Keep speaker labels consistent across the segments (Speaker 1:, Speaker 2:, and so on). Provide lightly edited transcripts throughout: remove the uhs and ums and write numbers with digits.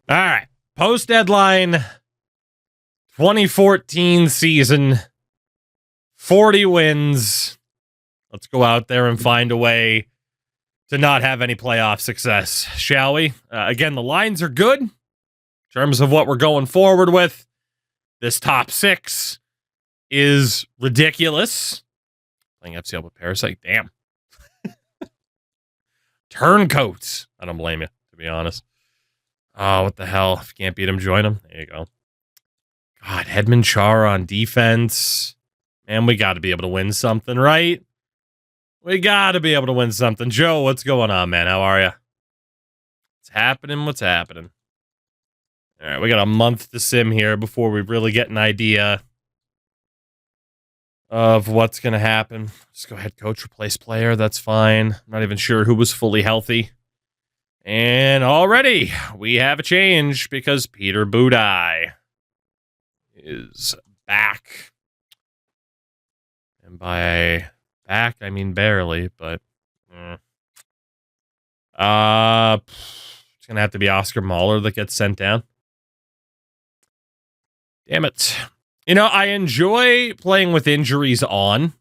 Speaker 1: All right. Post-deadline 2014 season. 40 wins. Let's go out there and find a way to not have any playoff success, shall we? Again, the lines are good in terms of what we're going forward with. This top six is ridiculous. Playing FCL with Parasite, damn. Turncoats. I don't blame you, to be honest. Oh, what the hell? If you can't beat him, join him. There you go. God, Hedman Chara on defense. Man, we got to be able to win something, right? We got to be able to win something. Joe, what's going on, man? How are you? What's happening? What's happening? All right, we got a month to sim here before we really get an idea of what's going to happen. Just go ahead, coach, replace player. That's fine. I'm not even sure who was fully healthy. And already we have a change because Peter Budaj is back. And by back, I mean barely, but it's going to have to be Oscar Mahler that gets sent down. Damn it. You know, I enjoy playing with injuries on.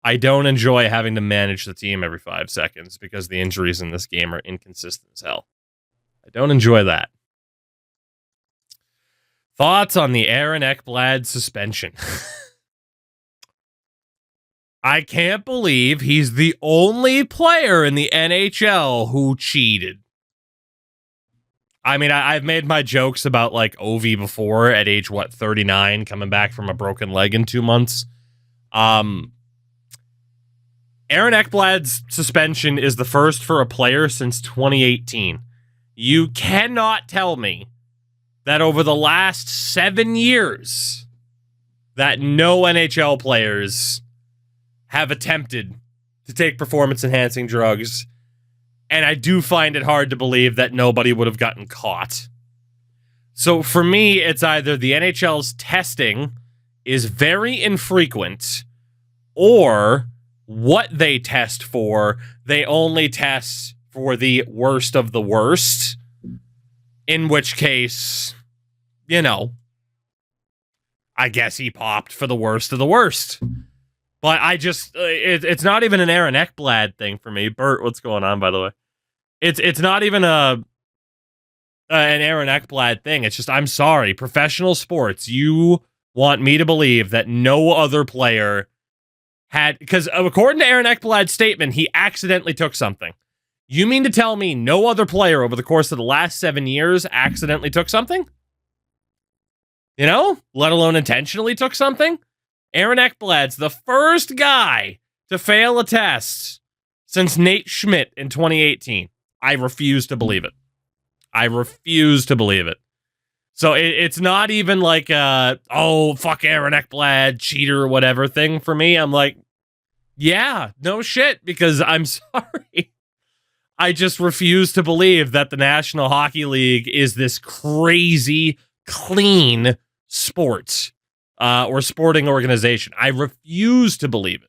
Speaker 1: I don't enjoy having to manage the team every 5 seconds because the injuries in this game are inconsistent as hell. I don't enjoy that. Thoughts on the Aaron Ekblad suspension? I can't believe he's the only player in the NHL who cheated. I mean, I've made my jokes about, like, Ovi before at age, 39, coming back from a broken leg in 2 months. Aaron Ekblad's suspension is the first for a player since 2018. You cannot tell me that over the last 7 years that no NHL players have attempted to take performance-enhancing drugs. And I do find it hard to believe that nobody would have gotten caught. So for me, it's either the NHL's testing is very infrequent, or what they test for, they only test for the worst of the worst. In which case, you know, I guess he popped for the worst of the worst. But I just, it's not even an Aaron Ekblad thing for me. Bert, what's going on, by the way? It's not even an Aaron Ekblad thing. It's just, I'm sorry, professional sports, you want me to believe that no other player had, because according to Aaron Ekblad's statement, he accidentally took something. You mean to tell me no other player over the course of the last 7 years accidentally took something? You know, let alone intentionally took something? Aaron Ekblad's the first guy to fail a test since Nate Schmidt in 2018. I refuse to believe it. I refuse to believe it. So it's not even like oh, fuck Aaron Ekblad, cheater or whatever thing for me. I'm like, yeah, no shit, because I'm sorry. I just refuse to believe that the National Hockey League is this crazy, clean sport or sporting organization. I refuse to believe it.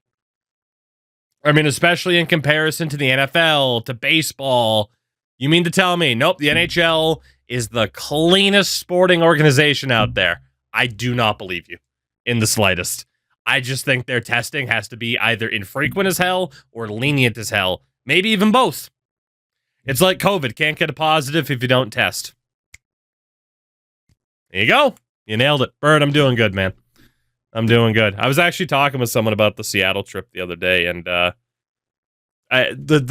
Speaker 1: I mean, especially in comparison to the NFL, to baseball. You mean to tell me, nope, the NHL is the cleanest sporting organization out there? I do not believe you in the slightest. I just think their testing has to be either infrequent as hell or lenient as hell. Maybe even both. It's like COVID. Can't get a positive if you don't test. There you go. You nailed it. Bird, I'm doing good, man. I'm doing good. I was actually talking with someone about the Seattle trip the other day, and the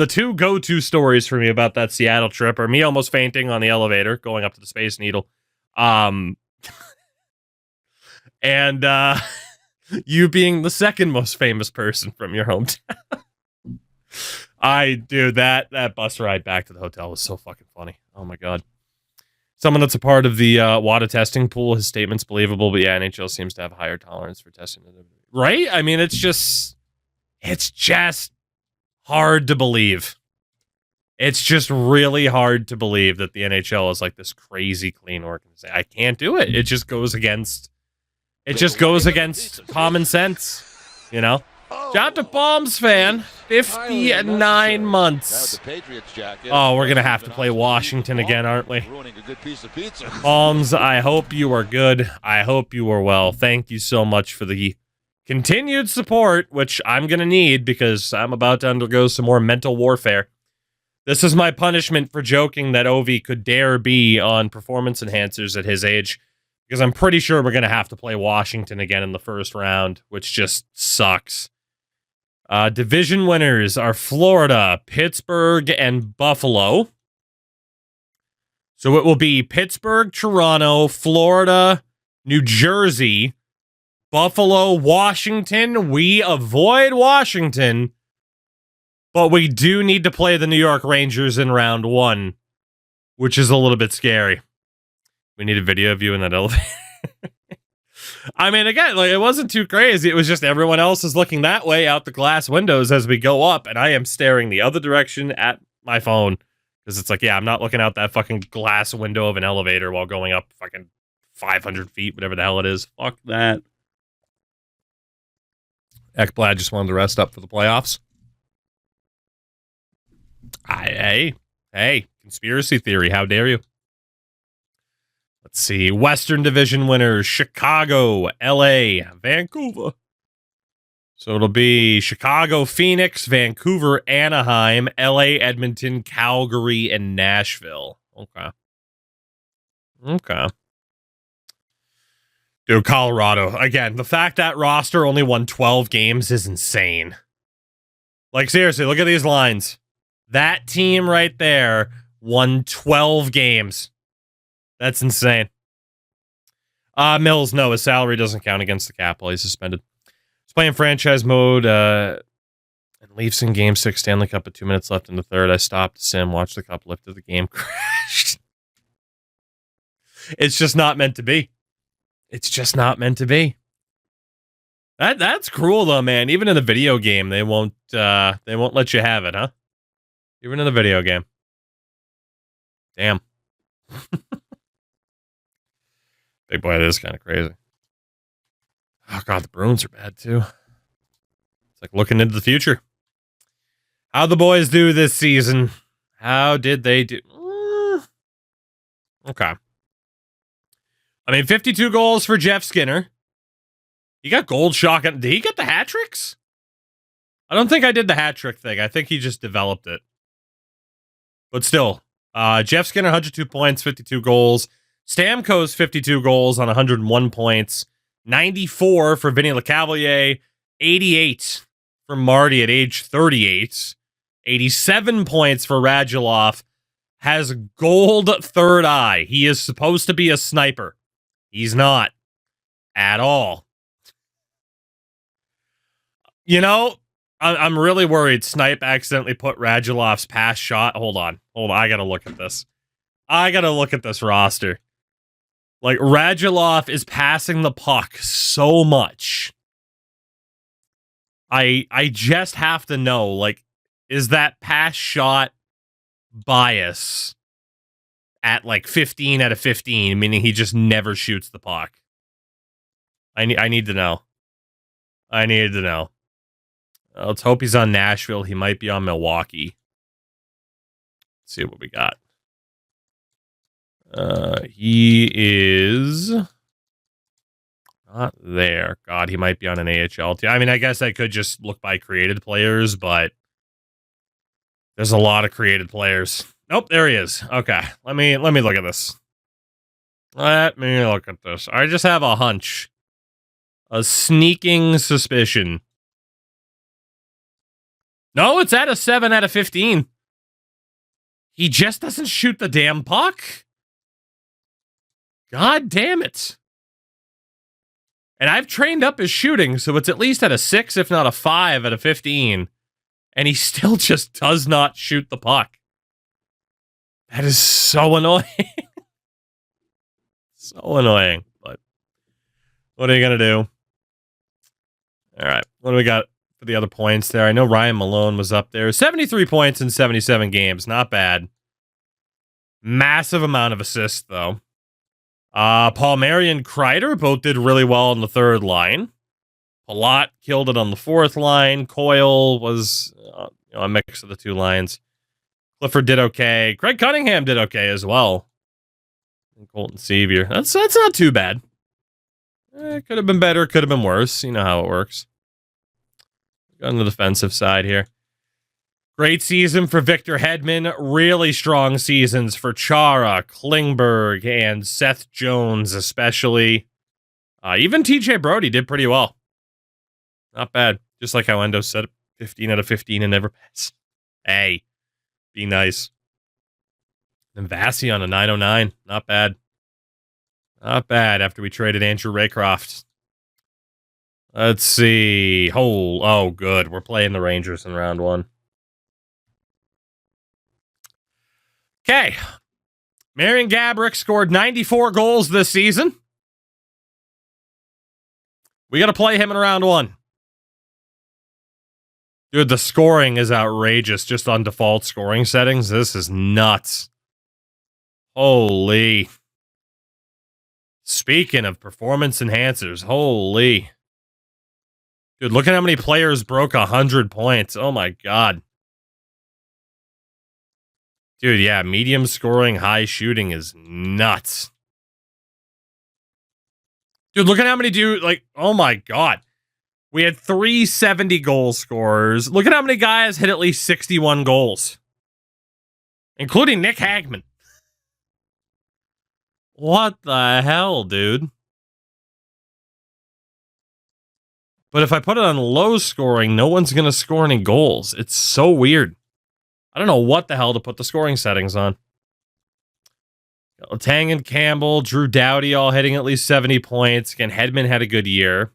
Speaker 1: two go-to stories for me about that Seattle trip are me almost fainting on the elevator going up to the Space Needle, and you being the second most famous person from your hometown. That bus ride back to the hotel was so fucking funny. Oh my god. Someone that's a part of the WADA testing pool, his statement's believable, but yeah, NHL seems to have a higher tolerance for testing. Right? I mean, it's just hard to believe. It's just really hard to believe that the NHL is like this crazy clean organization. I can't do it. It just goes against common sense, you know? Shout out to Palms fan. 59 months. Oh, we're going to have to play Washington again, aren't we? Palms, I hope you are good. I hope you are well. Thank you so much for the continued support, which I'm going to need because I'm about to undergo some more mental warfare. This is my punishment for joking that Ovi could dare be on performance enhancers at his age, because I'm pretty sure we're going to have to play Washington again in the first round, which just sucks. Division winners are Florida, Pittsburgh, and Buffalo. So it will be Pittsburgh, Toronto, Florida, New Jersey, Buffalo, Washington. We avoid Washington, but we do need to play the New York Rangers in round 1, which is a little bit scary. We need a video of you in that elevator. I mean, again, like, it wasn't too crazy. It was just everyone else is looking that way out the glass windows as we go up, and I am staring the other direction at my phone. Because it's like, yeah, I'm not looking out that fucking glass window of an elevator while going up fucking 500 feet, whatever the hell it is. Fuck that. Ekblad just wanted to rest up for the playoffs. Hey, conspiracy theory. How dare you? Let's see. Western Division winners, Chicago, LA, Vancouver. So it'll be Chicago, Phoenix, Vancouver, Anaheim, LA, Edmonton, Calgary, and Nashville. Okay. Dude, Colorado. Again, the fact that roster only won 12 games is insane. Like, seriously, look at these lines. That team right there won 12 games. That's insane. Mills, no, his salary doesn't count against the cap while he's suspended. He's playing franchise mode and Leafs in Game 6 Stanley Cup with 2 minutes left in the third. I stopped Sim, watched the cup lift of the game, crashed. It's just not meant to be. It's just not meant to be. That's cruel though, man. Even in the video game, they won't let you have it, huh? Even in the video game. Damn. Big boy, that is kind of crazy. Oh, God, the Bruins are bad, too. It's like looking into the future. How'd the boys do this season? How did they do? Okay. I mean, 52 goals for Jeff Skinner. He got gold shotgun. Did he get the hat tricks? I don't think I did the hat trick thing. I think he just developed it. But still, Jeff Skinner, 102 points, 52 goals. Stamkos, 52 goals on 101 points. 94 for Vinny LeCavalier. 88 for Marty at age 38. 87 points for Radulov. Has gold third eye. He is supposed to be a sniper. He's not. At all. You know, I'm really worried Snipe accidentally put Radulov's pass shot. Hold on. I gotta look at this. I gotta look at this roster. Like, Radulov is passing the puck so much. I just have to know, like, is that pass shot bias at, like, 15 out of 15, meaning he just never shoots the puck? I need to know. I need to know. Let's hope he's on Nashville. He might be on Milwaukee. Let's see what we got. He is not there. God, he might be on an AHL team. I mean, I guess I could just look by created players, but there's a lot of created players. Nope, there he is. Okay, let me look at this. Let me look at this. I just have a hunch. A sneaking suspicion. No, it's at a 7 out of 15. He just doesn't shoot the damn puck. God damn it. And I've trained up his shooting, so it's at least at a 6, if not a 5 out of 15. And he still just does not shoot the puck. That is so annoying. So annoying. But what are you going to do? All right. What do we got for the other points there? I know Ryan Malone was up there. 73 points in 77 games. Not bad. Massive amount of assists, though. Palmieri and Kreider both did really well on the third line. Palat killed it on the fourth line. Coyle was a mix of the two lines. Clifford did okay. Craig Cunningham did okay as well. And Colton Sevier. That's not too bad. It could have been better. Could have been worse. You know how it works. Got on the defensive side here. Great season for Victor Hedman. Really strong seasons for Chara, Klingberg, and Seth Jones, especially. Even TJ Brody did pretty well. Not bad. Just like how Endo said, 15 out of 15 and never pass. Hey, be nice. And Vasi on a 909. Not bad. Not bad after we traded Andrew Raycroft. Let's see. Oh, good. We're playing the Rangers in round one. Okay. Marian Gaborik scored 94 goals this season. We got to play him in round one. Dude, the scoring is outrageous just on default scoring settings. This is nuts. Holy. Speaking of performance enhancers, holy. Dude, look at how many players broke 100 points. Oh my God. Dude, yeah, medium scoring, high shooting is nuts. Dude, look at how many oh my God. We had 370 goal scorers. Look at how many guys hit at least 61 goals. Including Nick Hagman. What the hell, dude? But if I put it on low scoring, no one's going to score any goals. It's so weird. I don't know what the hell to put the scoring settings on. Letang and Campbell, Drew Doughty all hitting at least 70 points. Again, Hedman had a good year.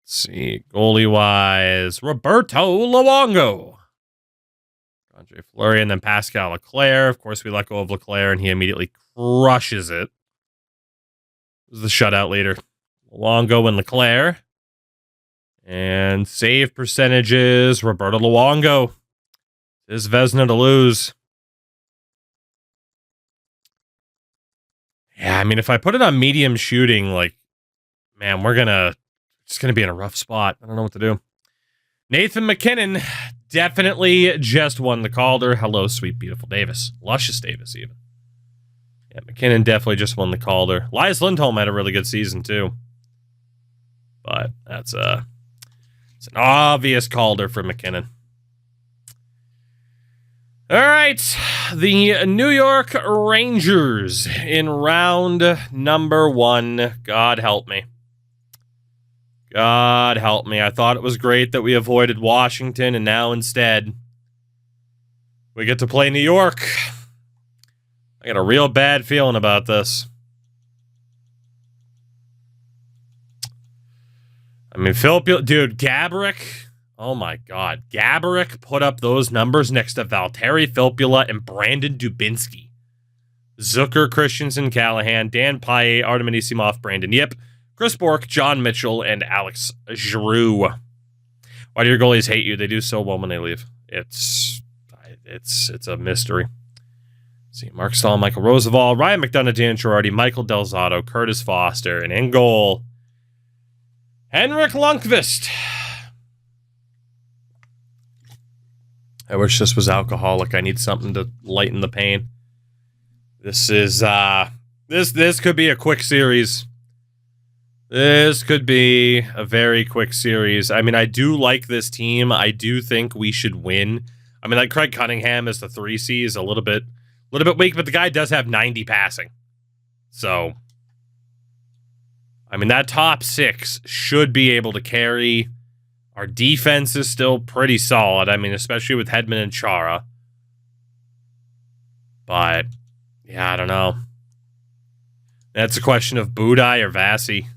Speaker 1: Let's see. Goalie-wise, Roberto Luongo. Andre Fleury and then Pascal Leclerc. Of course, we let go of Leclerc, and he immediately crushes it. This is the shutout leader. Luongo and Leclerc. And save percentages, Roberto Luongo. Is Vezina to lose. Yeah, I mean, if I put it on medium shooting, man, it's gonna be in a rough spot. I don't know what to do. Nathan McKinnon definitely just won the Calder. Hello, sweet, beautiful Davis. Luscious Davis, even. Yeah, McKinnon definitely just won the Calder. Elias Lindholm had a really good season, too. But it's an obvious Calder for McKinnon. All right, the New York Rangers in round number one. God help me. God help me. I thought it was great that we avoided Washington, and now instead, we get to play New York. I got a real bad feeling about this. I mean, dude, Gaborik. Oh my God. Gaborik put up those numbers next to Valtteri Filppula and Brandon Dubinsky. Zucker, Christensen, Callahan, Dan Paille, Artem Anisimov, Brandon Yip, Chris Bourque, John Mitchell, and Alex Giroux. Why do your goalies hate you? They do so well when they leave. It's a mystery. Let's see, Mark Stahl, Michael Roosevelt, Ryan McDonough, Dan Girardi, Michael Delzato, Curtis Foster, and in goal, Henrik Lundqvist. I wish this was alcoholic. I need something to lighten the pain. This is this could be a quick series. This could be a very quick series. I mean, I do like this team. I do think we should win. I mean, Craig Cunningham as the 3C is a little bit weak, but the guy does have 90 passing. So, I mean, that top six should be able to carry. Our defense is still pretty solid. I mean, especially with Hedman and Chara. But, yeah, I don't know. That's a question of Budaj or Vasi.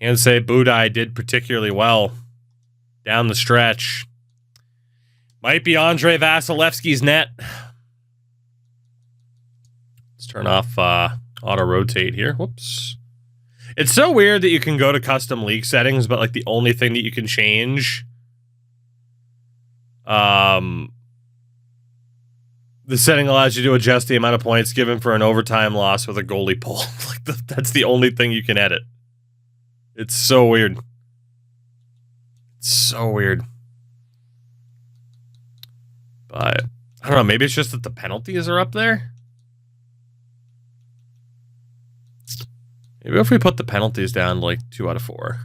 Speaker 1: Can't say Budaj did particularly well down the stretch. Might be Andre Vasilevsky's net. Let's turn off auto-rotate here. Whoops. It's so weird that you can go to custom league settings, but the only thing that you can change, the The setting allows you to adjust the amount of points given for an overtime loss with a goalie pull. That's the only thing you can edit. It's so weird. It's so weird. But I don't know. Maybe it's just that the penalties are up there. Maybe if we put the penalties down to like 2 out of 4,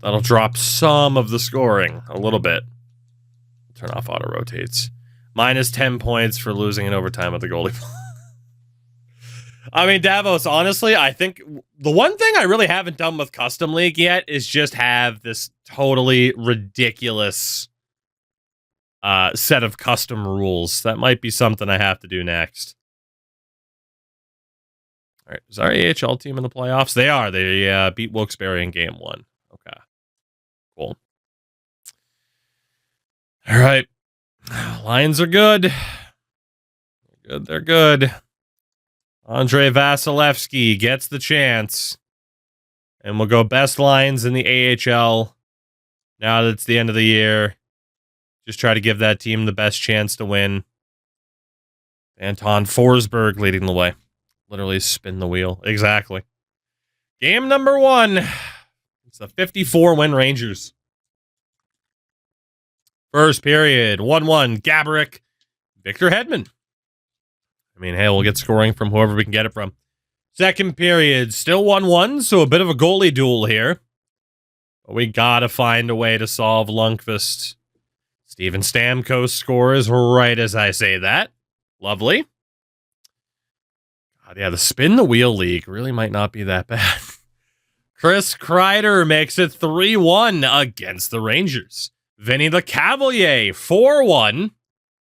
Speaker 1: that'll drop some of the scoring a little bit. Turn off auto rotates. Minus 10 points for losing in overtime with the goalie. I mean, Davos, honestly, I think the one thing I really haven't done with Custom League yet is just have this totally ridiculous set of custom rules. That might be something I have to do next. All right, is our AHL team in the playoffs? They are. They beat Wilkes-Barre in game 1. Okay, cool. All right, Lions are good. They're good. Andre Vasilevsky gets the chance, and we'll go best Lions in the AHL. Now that it's the end of the year, just try to give that team the best chance to win. Anton Forsberg leading the way. Literally spin the wheel. Exactly. Game number 1. It's the 54-win Rangers. First period, 1-1. Gaborik, Victor Hedman. I mean, hey, we'll get scoring from whoever we can get it from. Second period, still 1-1, so a bit of a goalie duel here. But we gotta find a way to solve Lundqvist. Steven Stamkos scores right as I say that. Lovely. God, yeah, the spin the wheel league really might not be that bad. Chris Kreider makes it 3-1 against the Rangers. Vinny Lecavalier, 4-1.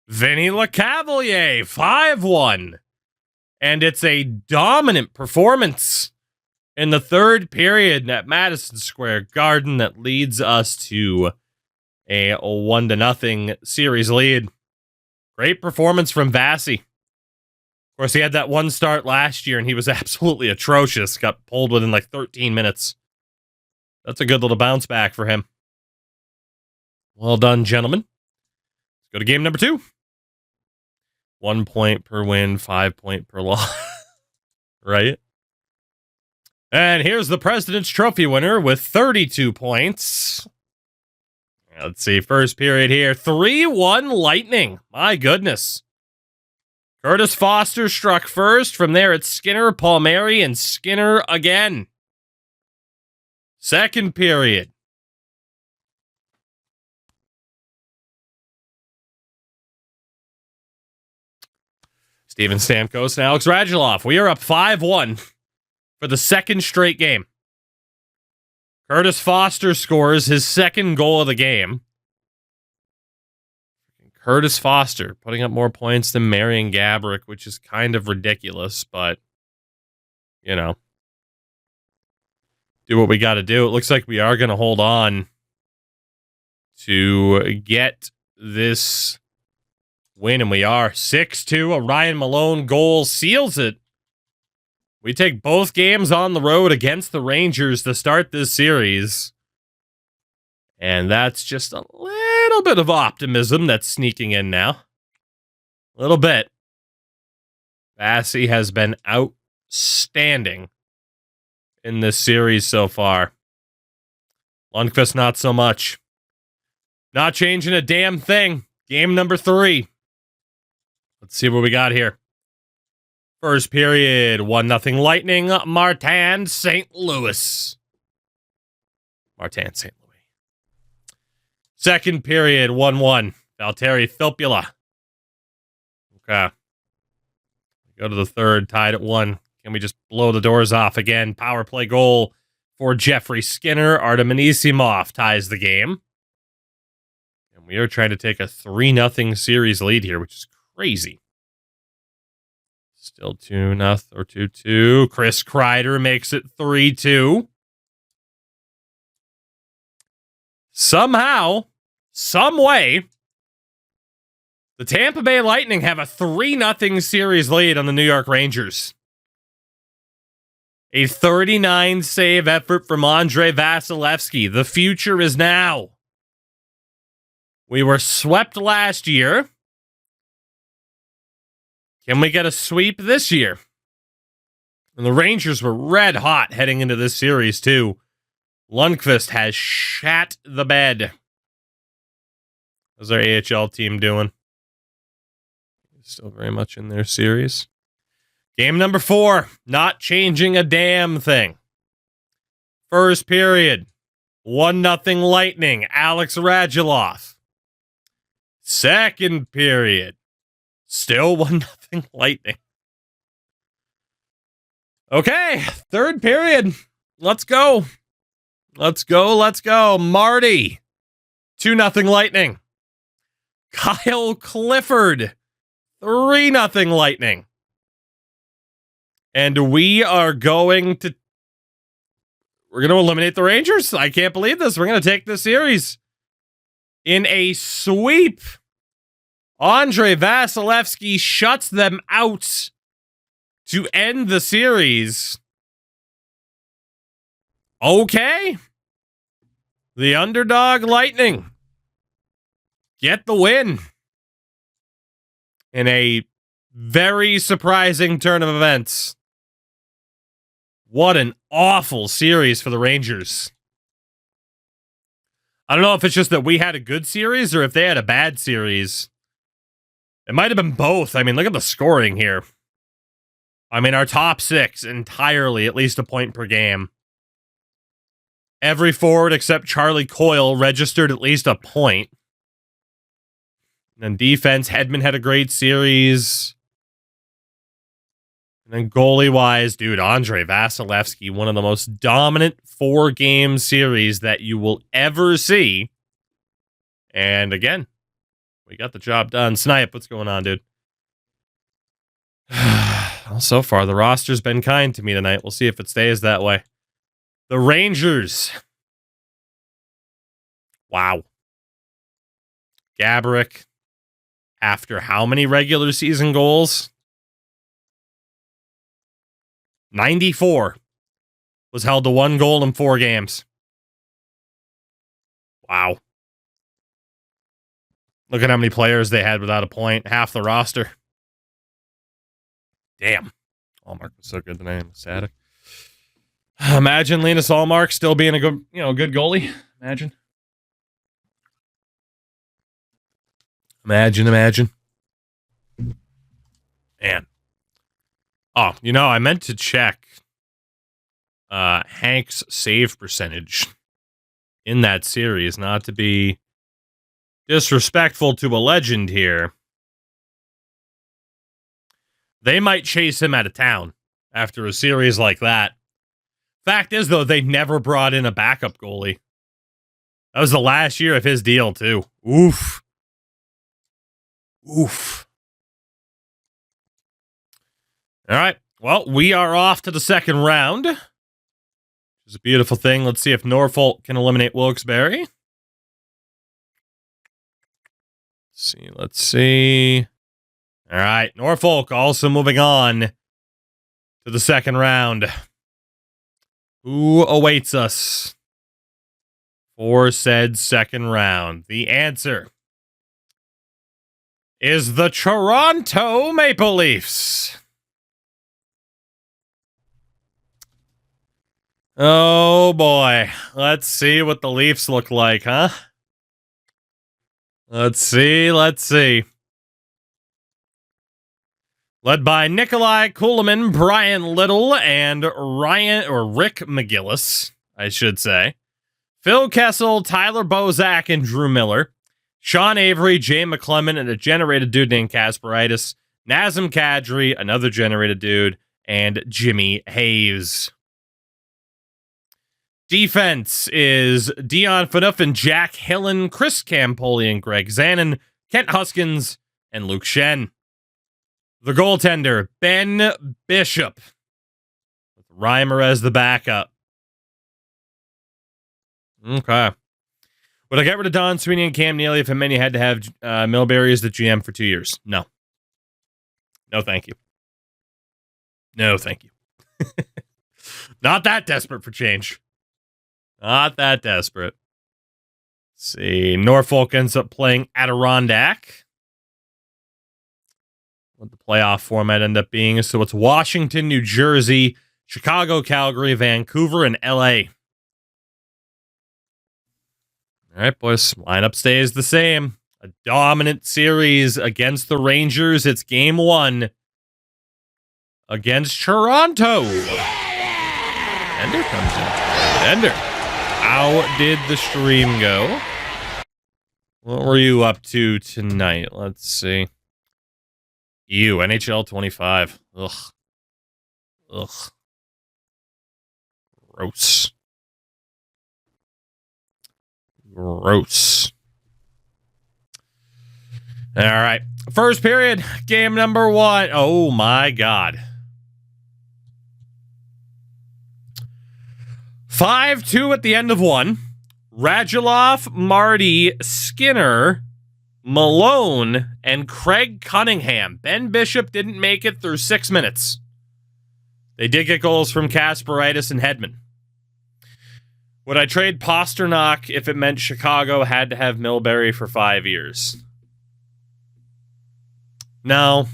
Speaker 1: Vinny Lecavalier, 5-1. And it's a dominant performance in the third period at Madison Square Garden that leads us to a 1-0 series lead. Great performance from Vasi. Of course, he had that one start last year, and he was absolutely atrocious. Got pulled within like 13 minutes. That's a good little bounce back for him. Well done, gentlemen. Let's go to game number 2. 1 point per win, 5 point per loss. Right? And here's the President's Trophy winner with 32 points. Let's see, first period here. 3-1 Lightning. My goodness. Curtis Foster struck first. From there, it's Skinner, Palmieri, and Skinner again. Second period. Steven Stamkos and Alex Radulov. We are up 5-1 for the second straight game. Curtis Foster scores his second goal of the game. Curtis Foster putting up more points than Marian Gaborik, which is kind of ridiculous, but, you know, do what we got to do. It looks like we are going to hold on to get this win, and we are. 6-2, a Ryan Malone goal seals it. We take both games on the road against the Rangers to start this series. And that's just a little bit of optimism that's sneaking in now. A little bit. Vasi has been outstanding in this series so far. Lundqvist, not so much. Not changing a damn thing. Game number 3. Let's see what we got here. First period, 1-0 Lightning, Martin St. Louis. Martin St. Louis. Second period, 1-1, Valtteri Filppula. Okay. Go to the third, tied at 1. Can we just blow the doors off again? Power play goal for Jeffrey Skinner. Artem Anisimov ties the game. And we are trying to take a 3-0 series lead here, which is crazy. Still 2-0 or 2-2. Chris Kreider makes it 3-2. Somehow, some way, the Tampa Bay Lightning have a 3-0 series lead on the New York Rangers. A 39-save effort from Andre Vasilevsky. The future is now. We were swept last year. Can we get a sweep this year? And the Rangers were red hot heading into this series, too. Lundqvist has shat the bed. How's our AHL team doing? Still very much in their series. Game number 4. Not changing a damn thing. First period. 1-0 Lightning. Alex Radulov. Second period. Still 1-0 Lightning. Okay. Third period. Let's go. Let's go. Marty. 2-0 Lightning. Kyle Clifford. 3-0 Lightning. And we're going to eliminate the Rangers. I can't believe this. We're going to take this series in a sweep. Andrei Vasilevsky shuts them out to end the series. Okay. The underdog Lightning get the win in a very surprising turn of events. What an awful series for the Rangers. I don't know if it's just that we had a good series or if they had a bad series. It might have been both. I mean, look at the scoring here. I mean, our top 6 entirely at least a point per game. Every forward except Charlie Coyle registered at least a point. And then defense, Hedman had a great series. And then goalie-wise, dude, Andrei Vasilevsky, one of the most dominant 4-game series that you will ever see. And again, we got the job done. Snipe, what's going on, dude? Well, so far, the roster's been kind to me tonight. We'll see if it stays that way. The Rangers. Wow. Gaborik, after how many regular season goals? 94 was held to 1 goal in 4 games. Wow. Look at how many players they had without a point. Half the roster. Damn. Allmark was so good tonight. I'm ecstatic. Imagine Linus Allmark still being a good, good goalie. Imagine. Man. Oh, I meant to check Hank's save percentage in that series, not to be disrespectful to a legend here. They might chase him out of town after a series like that. Fact is, though, they never brought in a backup goalie. That was the last year of his deal, too. Oof. All right. Well, we are off to the second round. It's a beautiful thing. Let's see if Norfolk can eliminate Wilkes-Barre. Let's see. All right. Norfolk also moving on to the second round. Who awaits us for said second round? The answer is the Toronto Maple Leafs. Oh boy. Let's see what the Leafs look like, huh? Let's see. Led by Nikolai Kulemin, Brian Little, and Rick McGillis, I should say. Phil Kessel, Tyler Bozak, and Drew Miller. Sean Avery, Jay McClellan, and a generated dude named Kasperitis. Nazem Kadri, another generated dude, and Jimmy Hayes. Defense is Dion Phaneuf and Jack Hillen, Chris Campoli and Greg Zanin, Kent Huskins, and Luke Shen. The goaltender, Ben Bishop, with Reimer as the backup. Okay. Would I get rid of Don Sweeney and Cam Neely if it meant you had to have Milbury as the GM for 2 years? No. No, thank you. No, thank you. Not that desperate for change. Not that desperate. Let's see. Norfolk ends up playing Adirondack. what the playoff format end up being. So it's Washington, New Jersey, Chicago, Calgary, Vancouver, and LA. All right, boys. Lineup stays the same. A dominant series against the Rangers. It's game 1 against Toronto. Ender comes in. Ender. How did the stream go? What were you up to tonight? Let's see. NHL 25. Ugh. Ugh. Gross. Gross. All right. First period, game number 1. Oh, my God. 5-2 at the end of 1. Radulov, Marty, Skinner, Malone, and Craig Cunningham. Ben Bishop didn't make it through 6 minutes. They did get goals from Kasparaitis and Hedman. Would I trade Pasternak if it meant Chicago had to have Milbury for 5 years? No.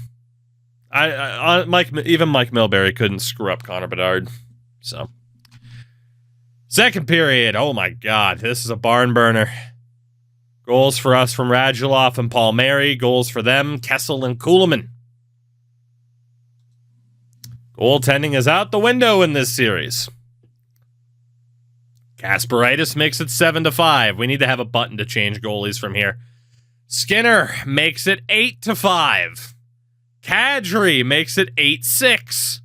Speaker 1: Mike Milbury couldn't screw up Connor Bedard. So, second period. Oh my God, this is a barn burner. Goals for us from Radulov and Palmieri. Goals for them, Kessel and Kuhlman. Goaltending is out the window in this series. Kasparaitis makes it 7-5. We need to have a button to change goalies from here. Skinner makes it 8-5. Kadri makes it 8-6.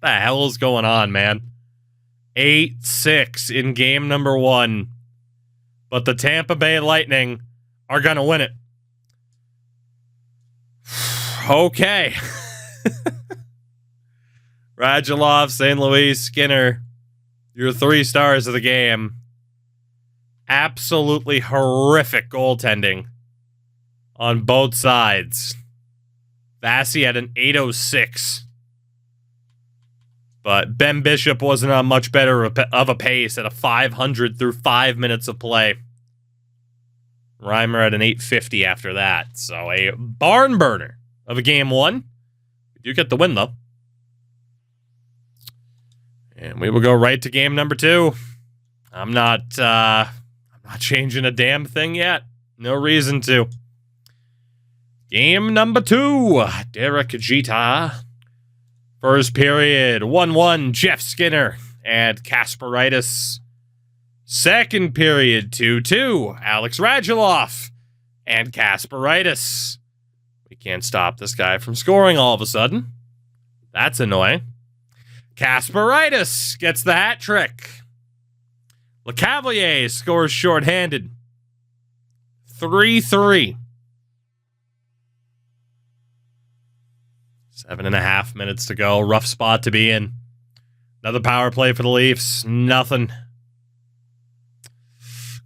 Speaker 1: The hell is going on, man? 8-6 in game number 1. But the Tampa Bay Lightning are going to win it. Okay. Radulov, St. Louis, Skinner, your 3 stars of the game. Absolutely horrific goaltending on both sides. Vasi had an 806. But Ben Bishop wasn't on much better of a pace at a 500 through 5 minutes of play. Reimer at an 850 after that. So a barn burner of a game 1. We do get the win, though. And we will go right to game number 2. I'm not changing a damn thing yet. No reason to. Game number 2. Derek Jeter. First period, 1-1, Jeff Skinner and Kasparaitis. Second period, 2-2, Alex Radulov and Kasparaitis. We can't stop this guy from scoring all of a sudden. That's annoying. Kasparaitis gets the hat trick. LeCavalier scores shorthanded. 3-3. 7.5 minutes to go. Rough spot to be in. Another power play for the Leafs. Nothing.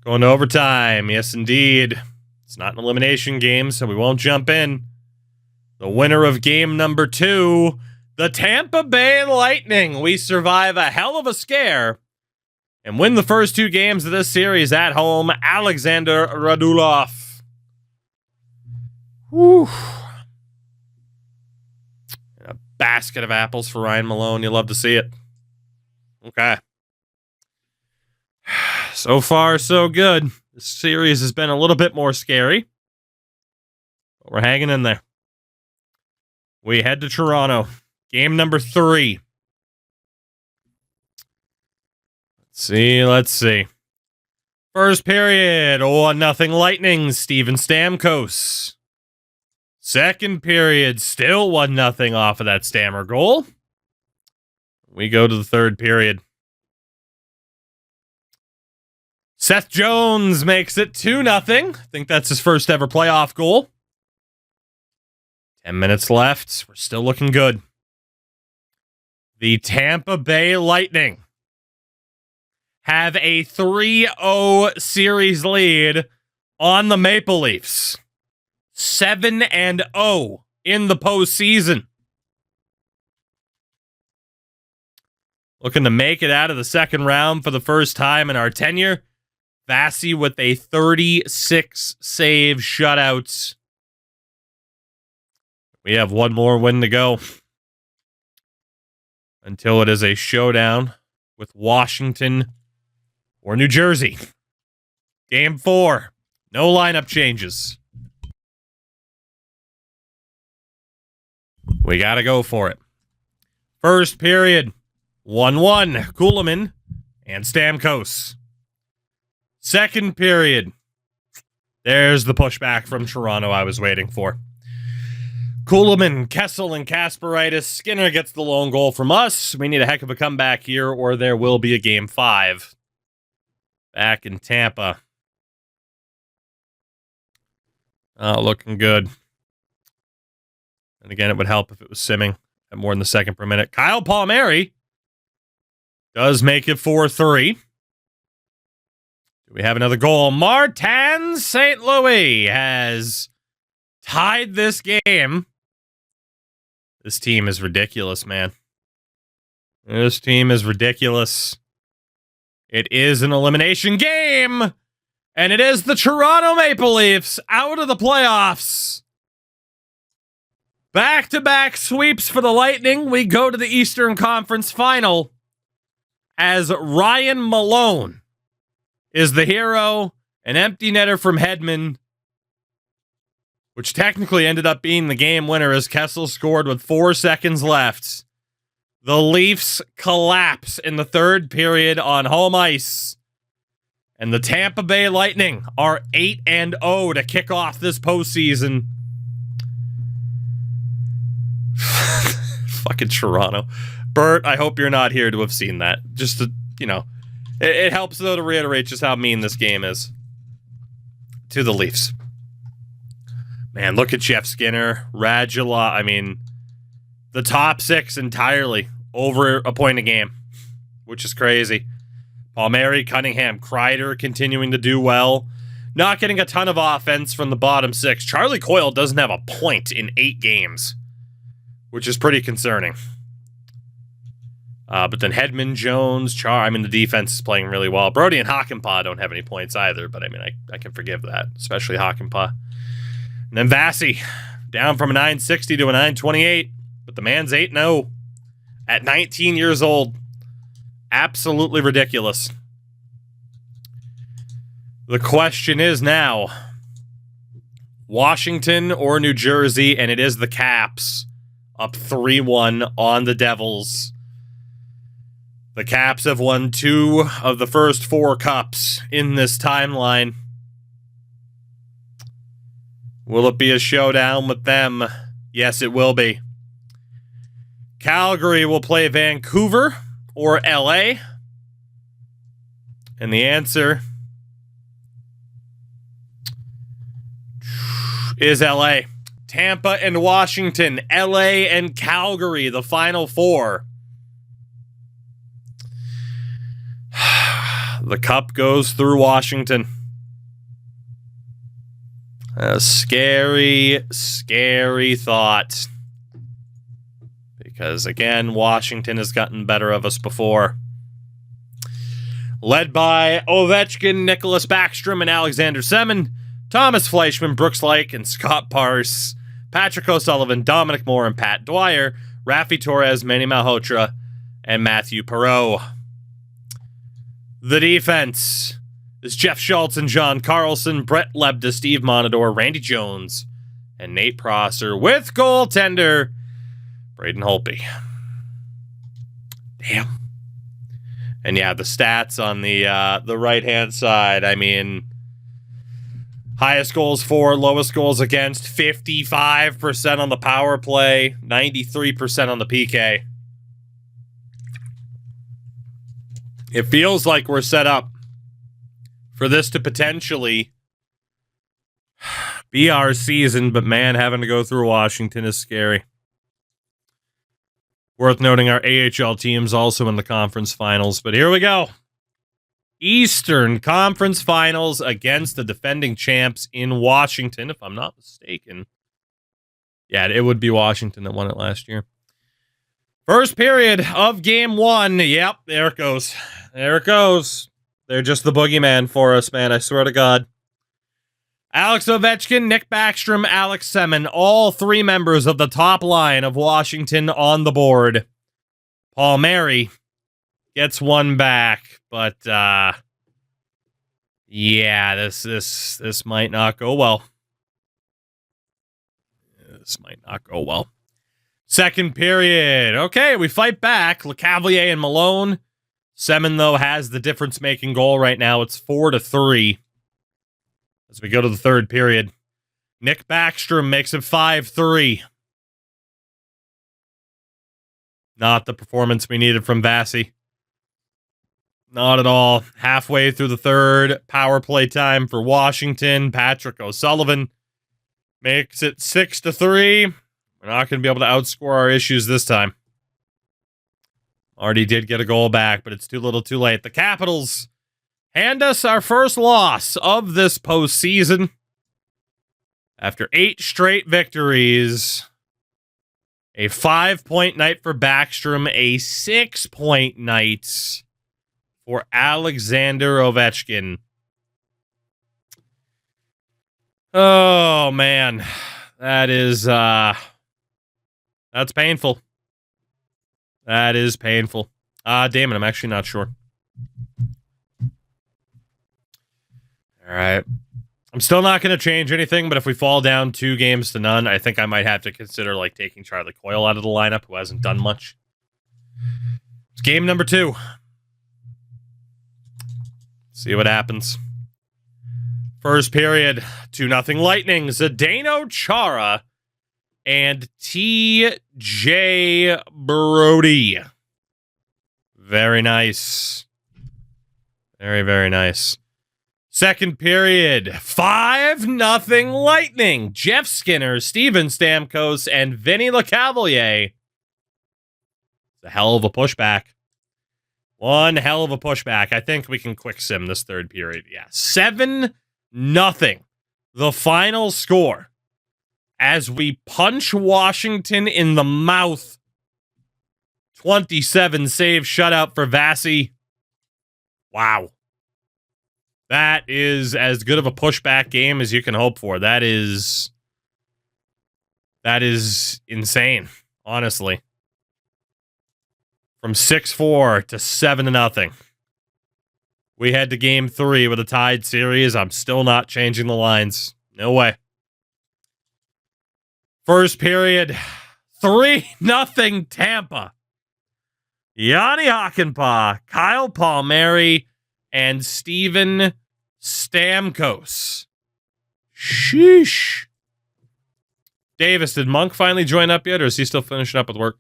Speaker 1: Going to overtime. Yes, indeed. It's not an elimination game, so we won't jump in. The winner of game number 2, the Tampa Bay Lightning. We survive a hell of a scare and win the first 2 games of this series at home. Alexander Radulov. Whew. A basket of apples for Ryan Malone. You love to see it. Okay. So far, so good. This series has been a little bit more scary, but we're hanging in there. We head to Toronto. Game number 3. Let's see. First period, 1-0 Lightning, Steven Stamkos. Second period, still 1-0 off of that Stammer goal. We go to the third period. Seth Jones makes it 2-0. I think that's his first ever playoff goal. 10 minutes left. We're still looking good. The Tampa Bay Lightning have a 3-0 series lead on the Maple Leafs. 7-0 in the postseason. Looking to make it out of the second round for the first time in our tenure. Vasi with a 36 save shutout. We have one more win to go until it is a showdown with Washington or New Jersey. Game 4. No lineup changes. We got to go for it. First period, 1-1, Kulemin and Stamkos. Second period, there's the pushback from Toronto I was waiting for. Kulemin, Kessel, and Kasparaitis. Skinner gets the lone goal from us. We need a heck of a comeback here, or there will be a Game 5 back in Tampa. Looking good. And again, it would help if it was simming at more than the second per minute. Kyle Palmieri does make it 4-3. Do we have another goal? Martin St. Louis has tied this game. This team is ridiculous, man. This team is ridiculous. It is an elimination game, and it is the Toronto Maple Leafs out of the playoffs. Back-to-back sweeps for the Lightning. We go to the Eastern Conference Final as Ryan Malone is the hero, an empty netter from Hedman, which technically ended up being the game winner as Kessel scored with 4 seconds left. The Leafs collapse in the third period on home ice, and the Tampa Bay Lightning are 8-0 to kick off this postseason. Fucking Toronto. Bert, I hope you're not here to have seen that. Just to, it helps, though, to reiterate just how mean this game is to the Leafs. Man, look at Jeff Skinner, Radula. I mean, the top 6 entirely over a point a game, which is crazy. Palmieri, Cunningham, Kreider continuing to do well. Not getting a ton of offense from the bottom 6. Charlie Coyle doesn't have a point in 8 games, which is pretty concerning. But then Hedman, Jones, the defense is playing really well. Brody and Hakanpää don't have any points either, but I can forgive that, especially Hakanpää. And then Vasi, down from a 960 to a 928, but the man's 8-0 at 19 years old. Absolutely ridiculous. The question is now, Washington or New Jersey, and it is the Caps, up 3-1 on the Devils. The Caps have won 2 of the first 4 cups in this timeline. Will it be a showdown with them? Yes, it will be. Calgary will play Vancouver or LA. And the answer is LA. Tampa and Washington, LA and Calgary, the final 4. The cup goes through Washington. A scary, scary thought. Because, again, Washington has gotten better of us before. Led by Ovechkin, Nicholas Backstrom, and Alexander Semin, Thomas Fleischmann, Brooks Lake, and Scott Parse, Patrick O'Sullivan, Dominic Moore, and Pat Dwyer, Rafi Torres, Manny Malhotra, and Matthew Perreault. The defense is Jeff Schultz and John Carlson, Brett Lebda, Steve Monador, Randy Jones, and Nate Prosser, with goaltender Braden Holtby. Damn. And yeah, the stats on the right-hand side, I mean, highest goals for, lowest goals against, 55% on the power play, 93% on the PK. It feels like we're set up for this to potentially be our season, but man, having to go through Washington is scary. Worth noting our AHL team's also in the conference finals, but here we go. Eastern Conference Finals against the defending champs in Washington, if I'm not mistaken. Yeah, it would be Washington that won it last year. First period of game 1. Yep, there it goes. There it goes. They're just the boogeyman for us, man. I swear to God. Alex Ovechkin, Nick Backstrom, Alex Semin, all three members of the top line of Washington on the board. Paul Mary gets one back, but yeah, this might not go well. This might not go well. Second period. Okay, we fight back. LeCavalier and Malone. Semin, though, has the difference-making goal right now. It's 4-3. As we go to the third period, Nick Backstrom makes it 5-3. Not the performance we needed from Vasi. Not at all. Halfway through the third, power play time for Washington. Patrick O'Sullivan makes it 6-3. We're not going to be able to outscore our issues this time. Already did get a goal back, but it's too little too late. The Capitals hand us our first loss of this postseason. After 8 straight victories, a 5-point night for Backstrom, a 6-point night for Alexander Ovechkin. Oh, man. That is, that's painful. That is painful. Damn it, I'm actually not sure. All right. I'm still not going to change anything, but if we fall down 2-0, I think I might have to consider like taking Charlie Coyle out of the lineup, who hasn't done much. It's game number 2. See what happens. First period, 2-0 Lightning. Zdeno Chara and T.J. Brody. Very nice. Very, very nice. Second period, 5-0 Lightning. Jeff Skinner, Steven Stamkos, and Vinny LeCavalier. It's a hell of a pushback. One hell of a pushback. I think we can quick sim this third period. Yeah, 7-0. The final score. As we punch Washington in the mouth. 27 save shutout for Vasi. Wow. That is as good of a pushback game as you can hope for. That is insane, honestly. From 6-4 to 7-0. We head to game 3 with a tied series. I'm still not changing the lines. No way. First period, 3-0 Tampa. Yanni Hakanpää, Kyle Palmieri, and Steven Stamkos. Sheesh. Davis, did Monk finally join up yet, or is he still finishing up with work?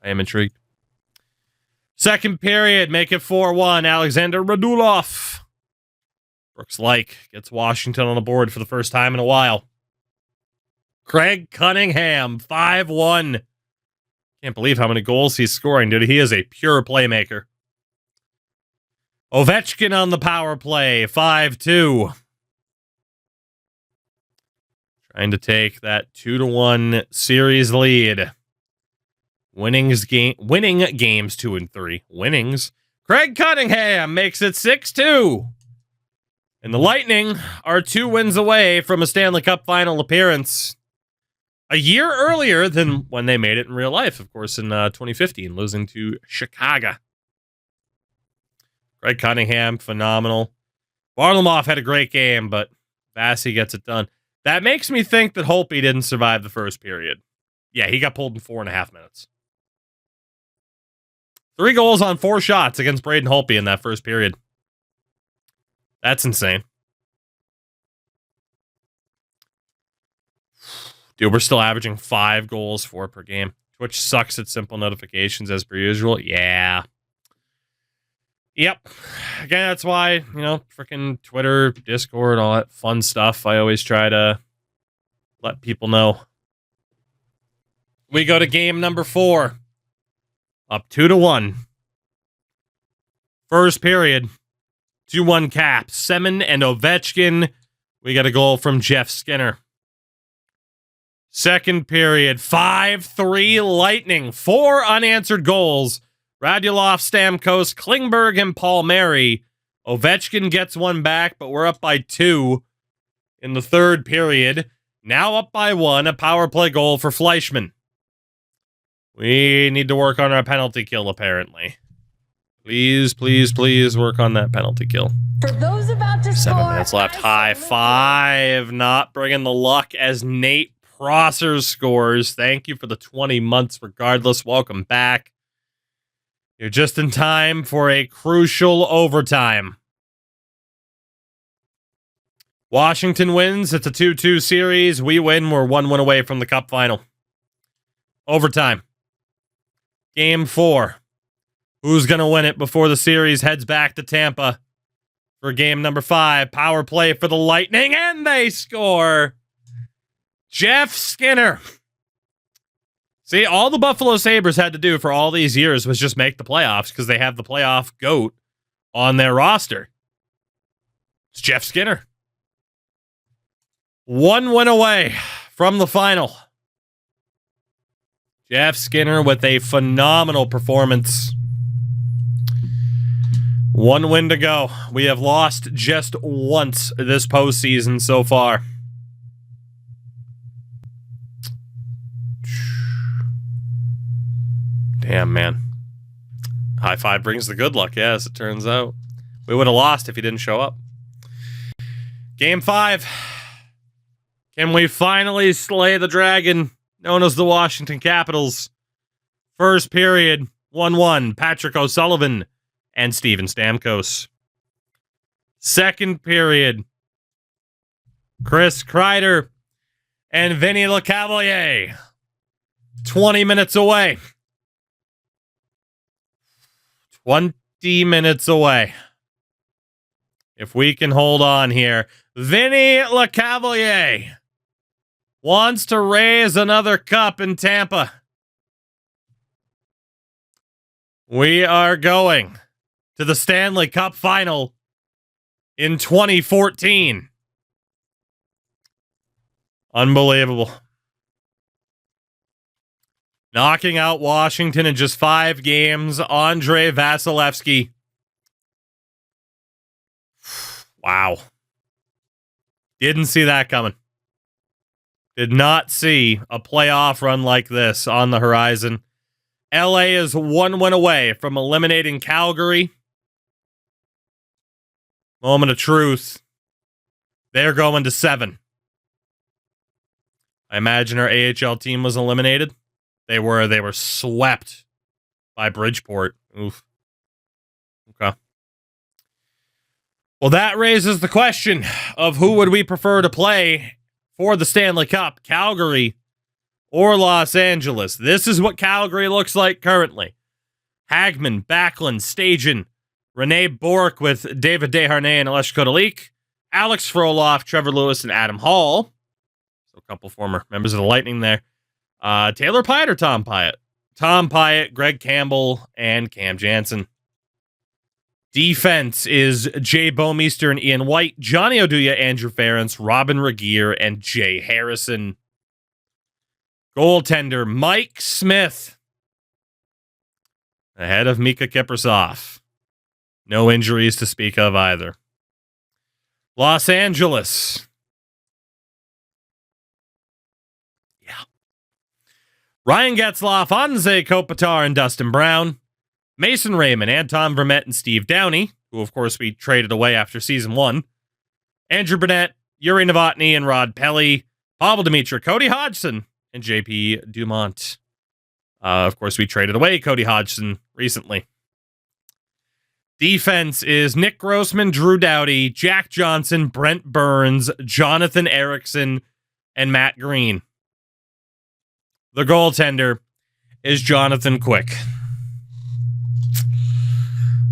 Speaker 1: I am intrigued. Second period, make it 4-1. Alexander Radulov. Brooks Lake gets Washington on the board for the first time in a while. Craig Cunningham, 5-1. Can't believe how many goals he's scoring, dude. He is a pure playmaker. Ovechkin on the power play, 5-2. Trying to take that 2-1 series lead. Winning games 2 and 3. Winnings. Craig Cunningham makes it 6-2. And the Lightning are 2 wins away from a Stanley Cup Final appearance. A year earlier than when they made it in real life, of course, in 2015, losing to Chicago. Craig Cunningham, phenomenal. Varlamov had a great game, but Vasi gets it done. That makes me think that Holtby didn't survive the first period. Yeah, he got pulled in 4.5 minutes. 3 goals on 4 shots against Braden Holtby in that first period. That's insane. Dude, we're still averaging 5 goals, 4 per game. Twitch sucks at simple notifications as per usual. Yeah. Yep. Again, that's why, freaking Twitter, Discord, all that fun stuff. I always try to let people know. We go to game number 4. Up 2-1. First period. 2-1 Caps. Semin and Ovechkin. We got a goal from Jeff Skinner. Second period. 5-3 Lightning. 4 unanswered goals. Radulov, Stamkos, Klingberg, and Palmieri. Ovechkin gets one back, but we're up by 2. in the third period. Now up by 1, a power play goal for Fleischmann. We need to work on our penalty kill, apparently. Please, please, please work on that penalty kill.
Speaker 2: For those about to
Speaker 1: 7
Speaker 2: score,
Speaker 1: minutes left. High five. Not bringing the luck as Nate Prosser scores. Thank you for the 20 months regardless. Welcome back. You're just in time for a crucial overtime. Washington wins. It's a 2-2 series. We win. We're 1 win away from the Cup Final. Overtime. Game 4. Who's going to win it before the series heads back to Tampa for game number 5? Power play for the Lightning, and they score. Jeff Skinner. See, all the Buffalo Sabres had to do for all these years was just make the playoffs because they have the playoff GOAT on their roster. It's Jeff Skinner. 1 win away from the final. Jeff Skinner with a phenomenal performance. 1 win to go. We have lost just once this postseason so far. Damn, man. High five brings the good luck, as it turns out. We would have lost if he didn't show up. Game 5. Can we finally slay the dragon known as the Washington Capitals? First period, 1-1, Patrick O'Sullivan and Steven Stamkos. Second period, Chris Kreider and Vinny Lecavalier. 20 minutes away. 20 minutes away. If we can hold on here. Vinny Lecavalier wants to raise another cup in Tampa. We are going to the Stanley Cup Final in 2014. Unbelievable. Knocking out Washington in just 5 games. Andrei Vasilevsky. Wow. Didn't see that coming. Did not see a playoff run like this on the horizon. LA is 1 win away from eliminating Calgary. Moment of truth. They're going to 7. I imagine our AHL team was eliminated. They were swept by Bridgeport. Oof. Okay. Well, that raises the question of who would we prefer to play for the Stanley Cup, Calgary or Los Angeles. This is what Calgary looks like currently. Hagman, Backlund, Stajan, Rene Bourque with David Desharnais and Alex Kodalik, Alex Froloff, Trevor Lewis, and Adam Hall. So a couple former members of the Lightning there. Taylor Pyatt or Tom Pyatt? Tom Pyatt, Greg Campbell, and Cam Jansen. Defense is Jay Bouwmeester and Ian White, Johnny Oduya, Andrew Ference, Robin Regeer, and Jay Harrison. Goaltender, Mike Smith. Ahead of Mika Kiprasov. No injuries to speak of either. Los Angeles. Yeah. Ryan Getzlaf, Anze Kopitar, and Dustin Brown. Mason Raymond, Anton Vermette, and Steve Downey, who, of course, we traded away after Season 1. Andrew Burnett, Yuri Novotny, and Rod Pelly. Pavel Dimitra, Cody Hodgson, and JP Dumont. Of course, we traded away Cody Hodgson recently. Defense is Nick Grossman, Drew Doughty, Jack Johnson, Brent Burns, Jonathan Erickson, and Matt Green. The goaltender is Jonathan Quick.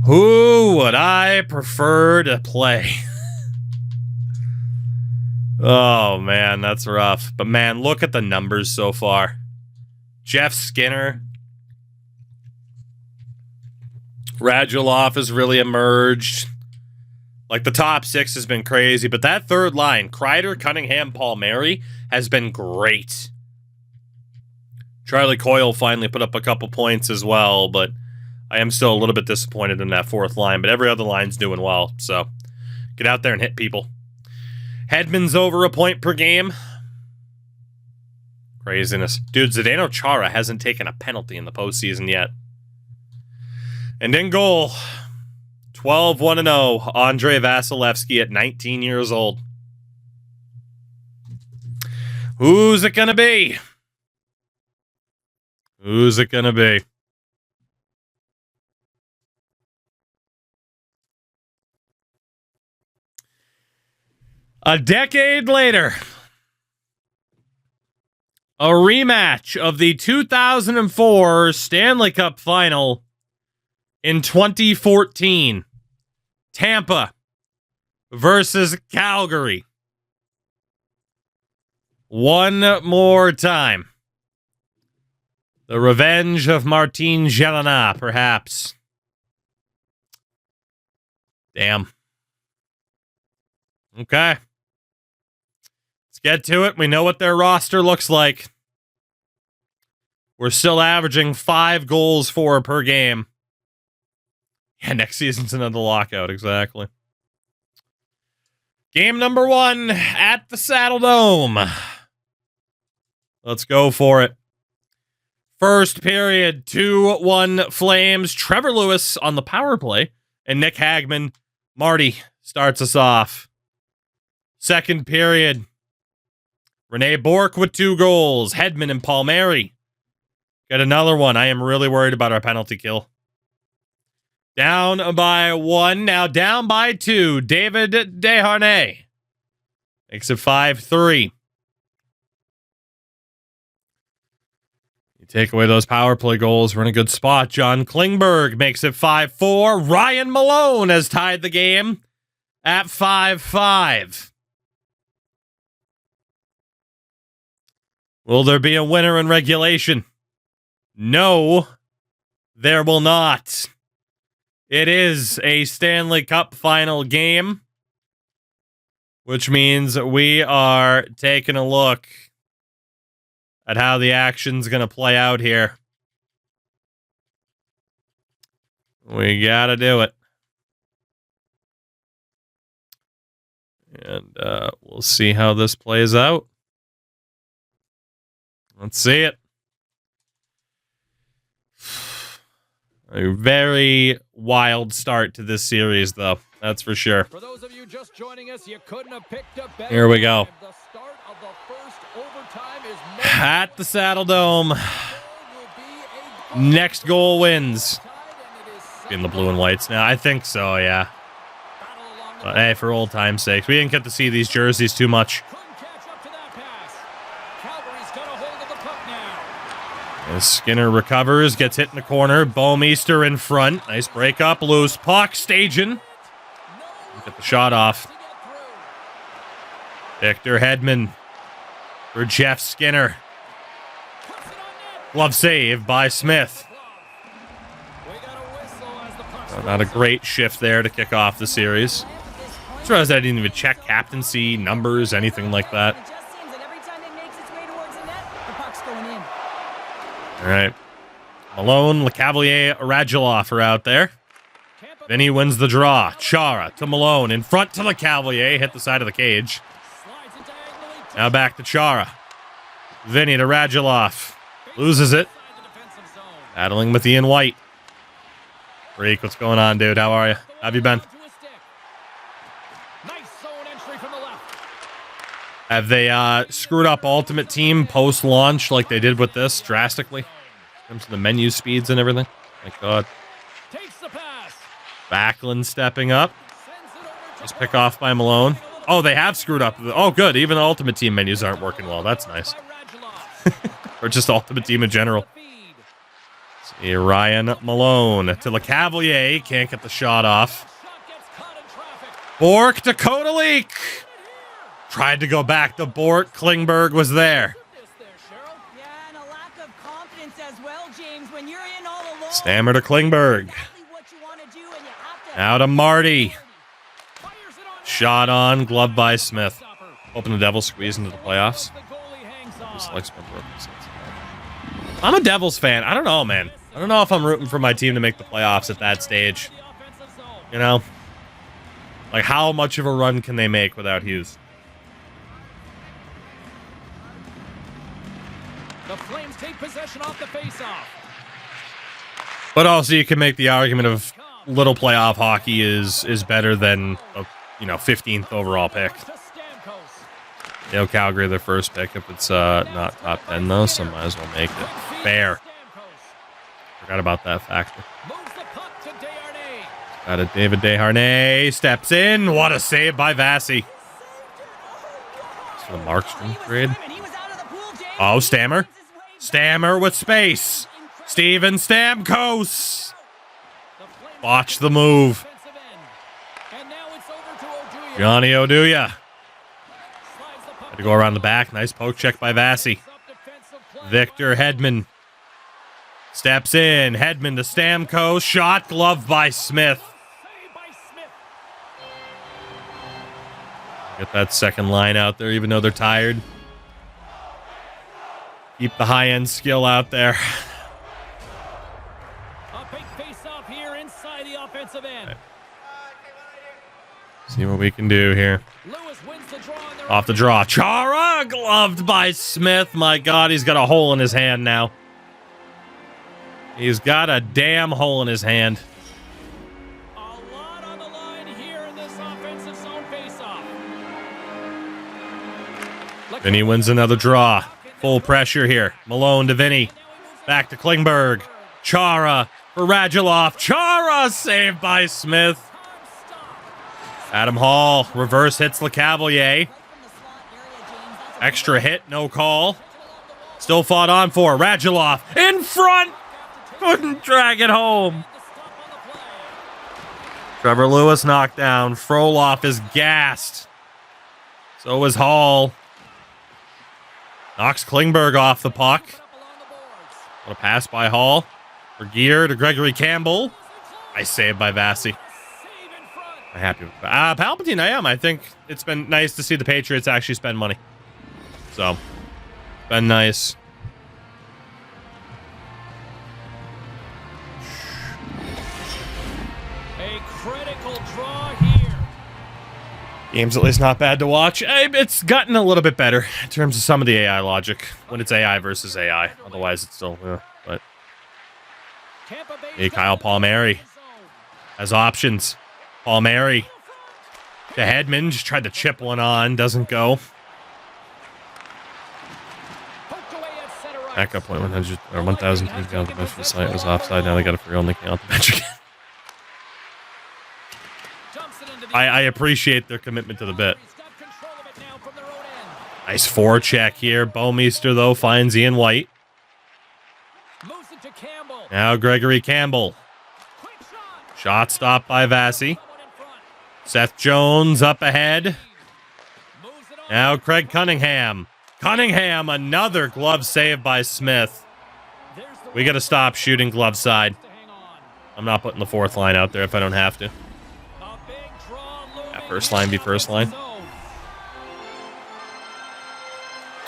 Speaker 1: Who would I prefer to play? Oh, man, that's rough. But, man, look at the numbers so far. Jeff Skinner. Radulov has really emerged. Like, the top 6 has been crazy. But that third line, Kreider, Cunningham, Palmieri, has been great. Charlie Coyle finally put up a couple points as well, but I am still a little bit disappointed in that fourth line, but every other line's doing well, so get out there and hit people. Hedman's over a point per game. Craziness. Dude, Zdeno Chara hasn't taken a penalty in the postseason yet. And in goal, 12-1-0, Andrei Vasilevsky at 19 years old. Who's it gonna be? Who's it gonna be? A decade later, a rematch of the 2004 Stanley Cup Final in 2014. Tampa versus Calgary. One more time. The revenge of Martin Gelinas, perhaps. Damn. Okay. Let's get to it. We know what their roster looks like. We're still averaging 5 goals for per game. Yeah, next season's another lockout, exactly. Game number 1 at the Saddle Dome. Let's go for it. First period, 2-1 Flames. Trevor Lewis on the power play. And Nick Hagman, Marty, starts us off. Second period, Rene Bourque with 2 goals. Hedman and Palmieri get another one. I am really worried about our penalty kill. Down by 1, now down by 2. David Desharnais makes it 5-3. You take away those power play goals, we're in a good spot. John Klingberg makes it 5-4. Ryan Malone has tied the game at 5-5. Will there be a winner in regulation? No, there will not. It is a Stanley Cup Final game, which means we are taking a look at how the action's going to play out here. We got to do it. And we'll see how this plays out. Let's see it. A very wild start to this series, though. That's for sure.
Speaker 2: For those of you just joining us, you couldn't have picked a better.
Speaker 1: Here we go.
Speaker 2: The start of the first overtime is
Speaker 1: at the Saddle Dome. Next goal wins. In the blue and whites now. I think so, yeah. But hey, for old time's sake, we didn't get to see these jerseys too much. As Skinner recovers, gets hit in the corner. Bouwmeester in front. Nice break up. Loose puck. Staging. Get the shot off. Victor Hedman for Jeff Skinner. Glove save by Smith. Not a great shift there to kick off the series. I realized I didn't even check captaincy, numbers, anything like that. All right. Malone, LeCavalier, Radulov are out there. Vinny wins the draw. Chara to Malone. In front to LeCavalier. Hit the side of the cage. Now back to Chara. Vinny to Radulov. Loses it. Battling with Ian White. Freak, what's going on, dude? How are you? How have you been? Have they screwed up Ultimate Team post-launch like they did with this drastically? In terms of the menu speeds and everything? My God. Backlund stepping up. Just pick off by Malone. Oh, they have screwed up. Oh, good. Even the Ultimate Team menus aren't working well. That's nice. Or just Ultimate Team in general. See Ryan Malone to LeCavalier. Can't get the shot off. Bourque to Kodalik. Tried to go back to Bourque. Klingberg was there. Stammer to Klingberg. Now to Marty. Shot on, glove by Smith. Hoping the Devils squeeze into the playoffs. I'm a Devils fan. I don't know, man. I don't know if I'm rooting for my team to make the playoffs at that stage. You know? Like, how much of a run can they make without Hughes?
Speaker 2: The Flames take possession off the faceoff.
Speaker 1: But also, you can make the argument of little playoff hockey is better than a 15th overall pick. Calgary their first pick if it's not top 10 though, so might as well make it fair. Forgot about that factor. Got it. David Desharnais steps in. What a save by Vasi. For the Markstrom trade. Oh, Stammer with space. Steven Stamkos. Watch the move. Johnny Oduya. Had to go around the back. Nice poke check by Vasi. Victor Hedman. Steps in. Hedman to Stamkos. Shot gloved by Smith. Get that second line out there, even though they're tired. Keep the high-end skill out there.
Speaker 2: A big face-off here inside the offensive end.
Speaker 1: Right. See what we can do here.
Speaker 2: Lewis wins the draw
Speaker 1: off the draw. Chara gloved by Smith. My God, he's got a hole in his hand now. He's got a damn hole in his hand.
Speaker 2: A lot on the line here in this offensive zone face-off.
Speaker 1: Vinny wins another draw. Full pressure here. Malone to Vinny. Back to Klingberg. Chara for Radulov. Chara saved by Smith. Adam Hall reverse hits LeCavalier. Extra hit, no call. Still fought on for Radulov in front. Couldn't drag it home. Trevor Lewis knocked down. Frolov is gassed. So is Hall. Knocks Klingberg off the puck. What a pass by Hall. For Gear to Gregory Campbell. Nice save by Vasi. I'm happy with that. Palpatine, I am. I think it's been nice to see the Patriots actually spend money. So, been nice.
Speaker 2: A critical draw here.
Speaker 1: Game's at least not bad to watch. It's gotten a little bit better in terms of some of the AI logic when it's AI versus AI. Otherwise, it's still, but. Hey, Kyle Palmieri has options. Palmieri to Hedman. Just tried to chip one on. Doesn't go. Backup point 100 or 1,000 teams got on the bench for the site. It was offside. Now they got a free only count the bench again. I appreciate their commitment to the bit. Nice forecheck here. Bouwmeester, though, finds Ian White. Now Gregory Campbell. Shot stopped by Vasi. Seth Jones up ahead. Now Craig Cunningham. Cunningham, another glove save by Smith. We got to stop shooting glove side. I'm not putting the fourth line out there if I don't have to. Yeah, first line be first line.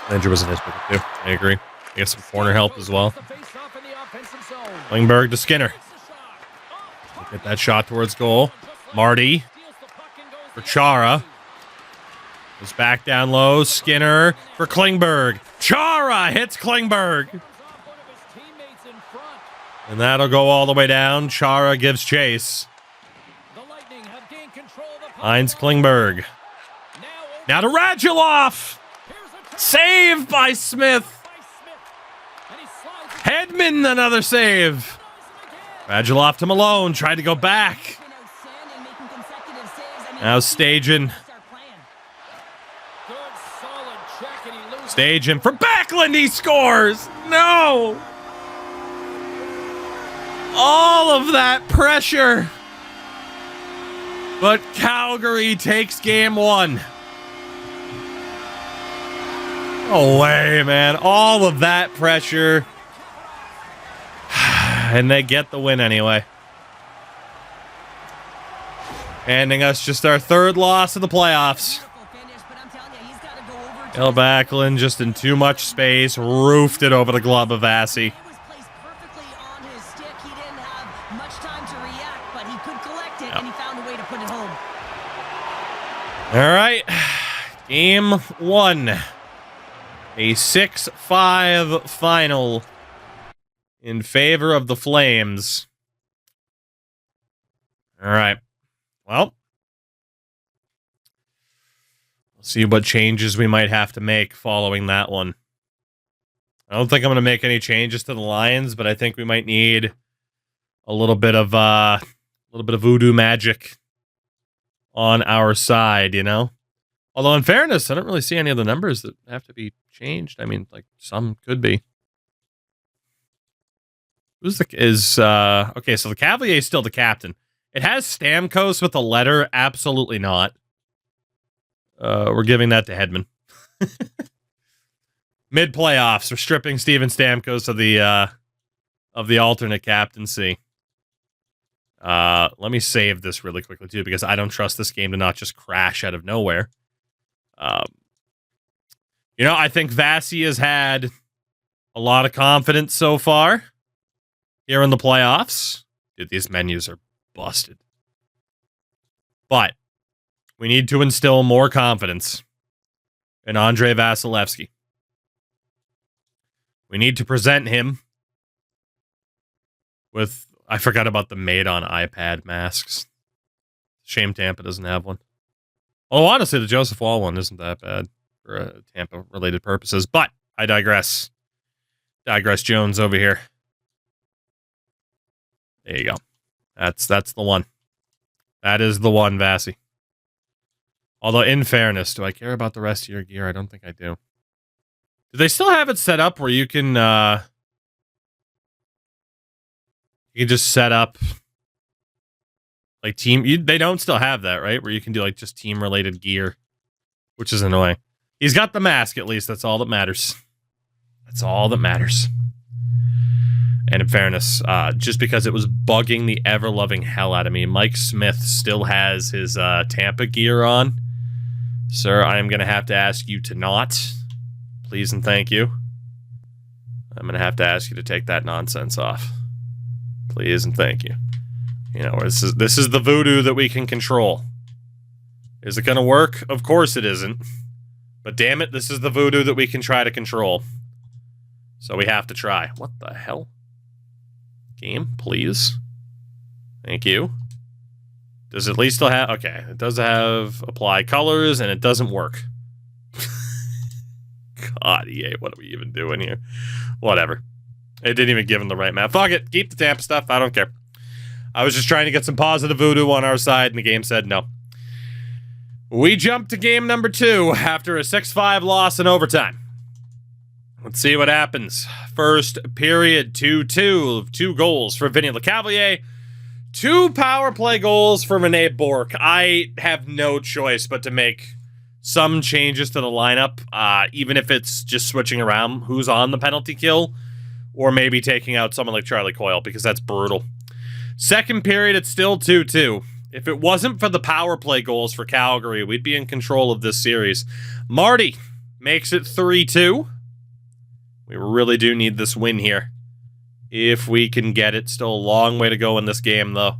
Speaker 1: Andrew was in his pick too. I agree. I guess some corner help as well. Klingberg to Skinner. Get that shot towards goal. Marty for Chara. Goes back down low. Skinner for Klingberg. Chara hits Klingberg. And that'll go all the way down. Chara gives chase. Finds Klingberg. Now to Radulov. Save by Smith. Hedman, another save. Radulov to Malone. Tried to go back. Now Stajan. Stajan for Backlund. He scores. No. All of that pressure. But Calgary takes game one. No way, man. All of that pressure. And they get the win anyway. Handing us just our third loss of the playoffs. El Backlund just in too much space. Roofed it over the glove of Vasi. All right. Game one. A 6-5 final in favor of the Flames. All right. Well, we'll see what changes we might have to make following that one. I don't think I'm going to make any changes to the Lions, but I think we might need a little bit of voodoo magic on our side, you know? Although, in fairness, I don't really see any of the numbers that have to be changed. I mean, like, some could be. Okay, so the Cavalier is still the captain. It has Stamkos with a letter. Absolutely not. We're giving that to Hedman. Mid-playoffs, we're stripping Steven Stamkos of the alternate captaincy. Let me save this really quickly, too, because I don't trust this game to not just crash out of nowhere. I think Vasi has had a lot of confidence so far here in the playoffs. Dude, these menus are busted. But we need to instill more confidence in Andrei Vasilevsky. We need to present him with... I forgot about the made-on iPad masks. Shame Tampa doesn't have one. Well, honestly, the Joseph Wall one isn't that bad for Tampa-related purposes, but I digress. Digress Jones over here. There you go. That's the one. That is the one, Vasi. Although, in fairness, do I care about the rest of your gear? I don't think I do. Do they still have it set up where you can just set up like team? They don't still have that, right? Where you can do like just team-related gear, which is annoying. He's got the mask, at least. That's all that matters. That's all that matters. And in fairness, just because it was bugging the ever-loving hell out of me, Mike Smith still has his Tampa gear on. Sir, I am going to have to ask you to not. Please and thank you. I'm going to have to ask you to take that nonsense off. Please and thank you. You know, this is the voodoo that we can control. Is it going to work? Of course it isn't. But damn it, this is the voodoo that we can try to control. So we have to try. What the hell? Game, please. Thank you. Does it at least still have... Okay, it does have apply colors, and it doesn't work. God, EA, what are we even doing here? Whatever. It didn't even give him the right map. Fuck it. Keep the Tampa stuff. I don't care. I was just trying to get some positive voodoo on our side, and the game said no. We jumped to game number 2 after a 6-5 loss in overtime. Let's see what happens. First period, 2-2. 2 goals for Vinny Lecavalier. 2 power play goals for Rene Bourque. I have no choice but to make some changes to the lineup, even if it's just switching around who's on the penalty kill, or maybe taking out someone like Charlie Coyle, because that's brutal. Second period, it's still 2-2. If it wasn't for the power play goals for Calgary, we'd be in control of this series. Marty makes it 3-2. We really do need this win here. If we can get it. Still a long way to go in this game, though.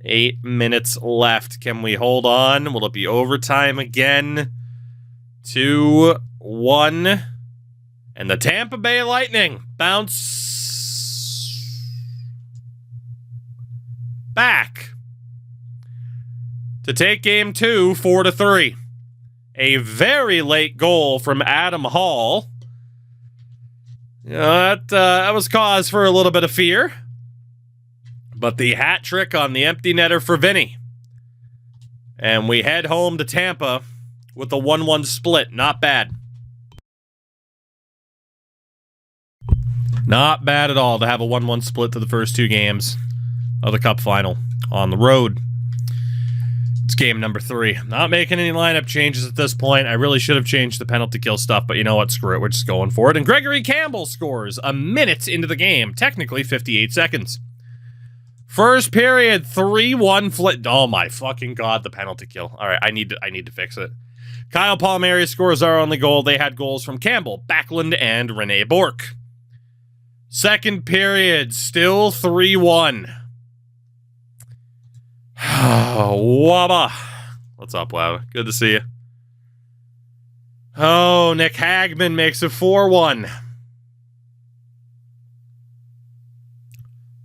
Speaker 1: 8 minutes left. Can we hold on? Will it be overtime again? 2-1. And the Tampa Bay Lightning bounce back to take game 2, 4-3. A very late goal from Adam Hall. That was cause for a little bit of fear. But the hat trick on the empty netter for Vinny. And we head home to Tampa with a 1-1 split. Not bad. Not bad at all to have a 1-1 split to the first 2 games of the Cup Final on the road. It's game number 3. I'm not making any lineup changes at this point. I really should have changed the penalty kill stuff, but you know what? Screw it. We're just going for it. And Gregory Campbell scores a minute into the game. Technically 58 seconds. First period, 3-1 flit. Oh my fucking god, the penalty kill. All right, I need to fix it. Kyle Palmieri scores our only goal. They had goals from Campbell, Backlund, and Rene Bourque. Second period, still 3-1. Wabba. What's up, Wabba? Good to see you. Oh, Nick Hagman makes it 4-1.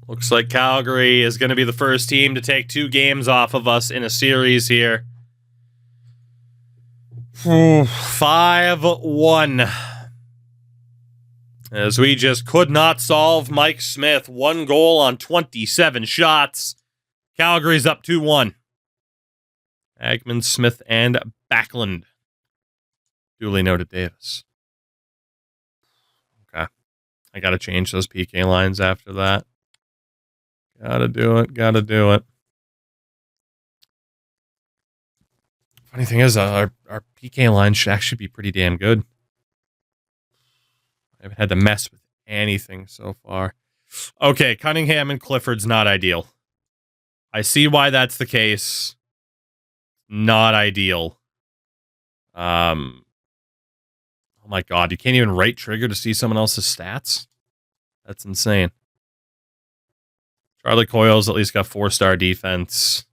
Speaker 1: Looks like Calgary is going to be the first team to take 2 games off of us in a series here. 5-1. As we just could not solve Mike Smith. 1 goal on 27 shots. Calgary's up 2-1. Hagman, Smith, and Backlund. Duly noted Davis. Okay. I got to change those PK lines after that. Gotta do it. Funny thing is, our PK line should actually be pretty damn good. I haven't had to mess with anything so far. Okay, Cunningham and Clifford's not ideal. I see why that's the case. Not ideal. Oh my god, you can't even right trigger to see someone else's stats? That's insane. Charlie Coyle's at least got 4-star defense.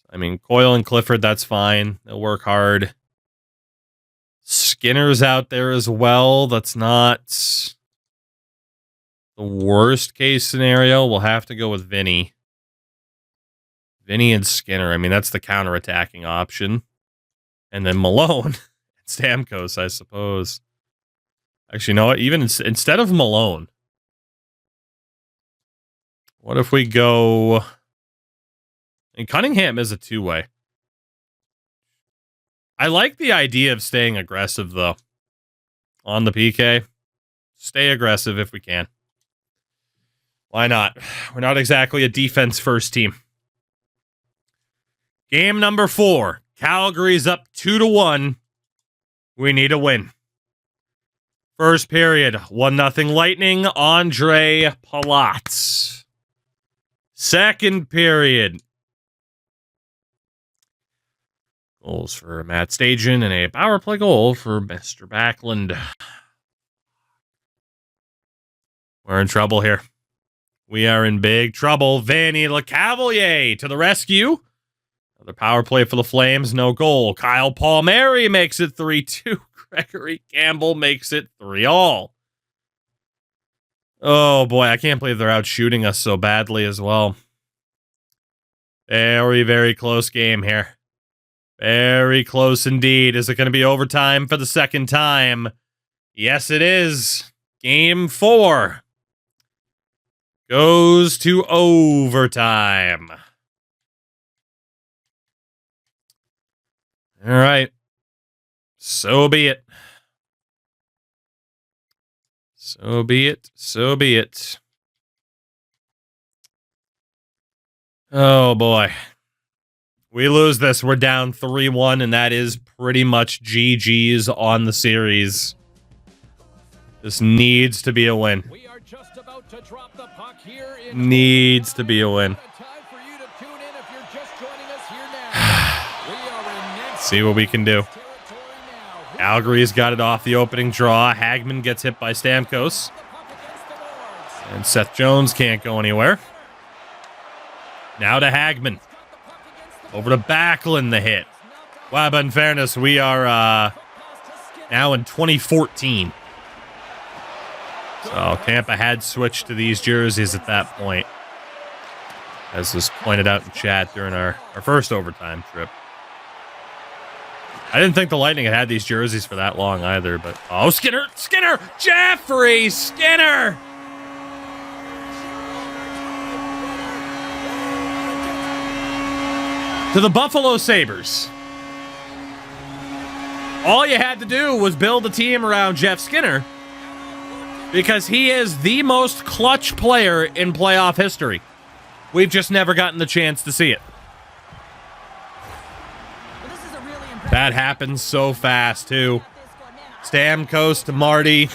Speaker 1: I mean, Coyle and Clifford, that's fine. They'll work hard. Skinner's out there as well. That's not the worst case scenario. We'll have to go with Vinny. Vinny and Skinner. I mean, that's the counterattacking option. And then Malone and Stamkos, I suppose. Actually, you know what? Even instead of Malone, what if we go... And Cunningham is a 2-way. I like the idea of staying aggressive, though. On the PK. Stay aggressive if we can. Why not? We're not exactly a defense-first team. Game number 4. Calgary's up 2-1. We need a win. First period, 1-0 Lightning, Andre Palat. Second period, goals for Matt Stajan and a power play goal for Mr. Backlund. We're in trouble here. We are in big trouble. Vanny LeCavalier to the rescue. Another power play for the Flames, no goal. Kyle Palmieri makes it 3-2. Gregory Campbell makes it 3-all. Oh boy, I can't believe they're out shooting us so badly as well. Very, very close game here. Very close indeed. Is it going to be overtime for the second time? Yes, it is. Game 4 goes to overtime. All right. So be it. So be it. So be it. Oh, boy. We lose this. We're down 3-1, and that is pretty much GG's on the series. This needs to be a win.
Speaker 2: We are just about to drop the puck here
Speaker 1: Needs to be a win. See what we can do. Calgary's got it off the opening draw. Hagman gets hit by Stamkos. And Seth Jones can't go anywhere. Now to Hagman. Over to Backlund, the hit. Wow, but in fairness, we are now in 2014. So Tampa had switched to these jerseys at that point. As was pointed out in chat during our first overtime trip. I didn't think the Lightning had these jerseys for that long either, but... Oh, Skinner! Jeffrey Skinner! To the Buffalo Sabres. All you had to do was build a team around Jeff Skinner because he is the most clutch player in playoff history. We've just never gotten the chance to see it. That happens so fast, too. Stamkos to Marty.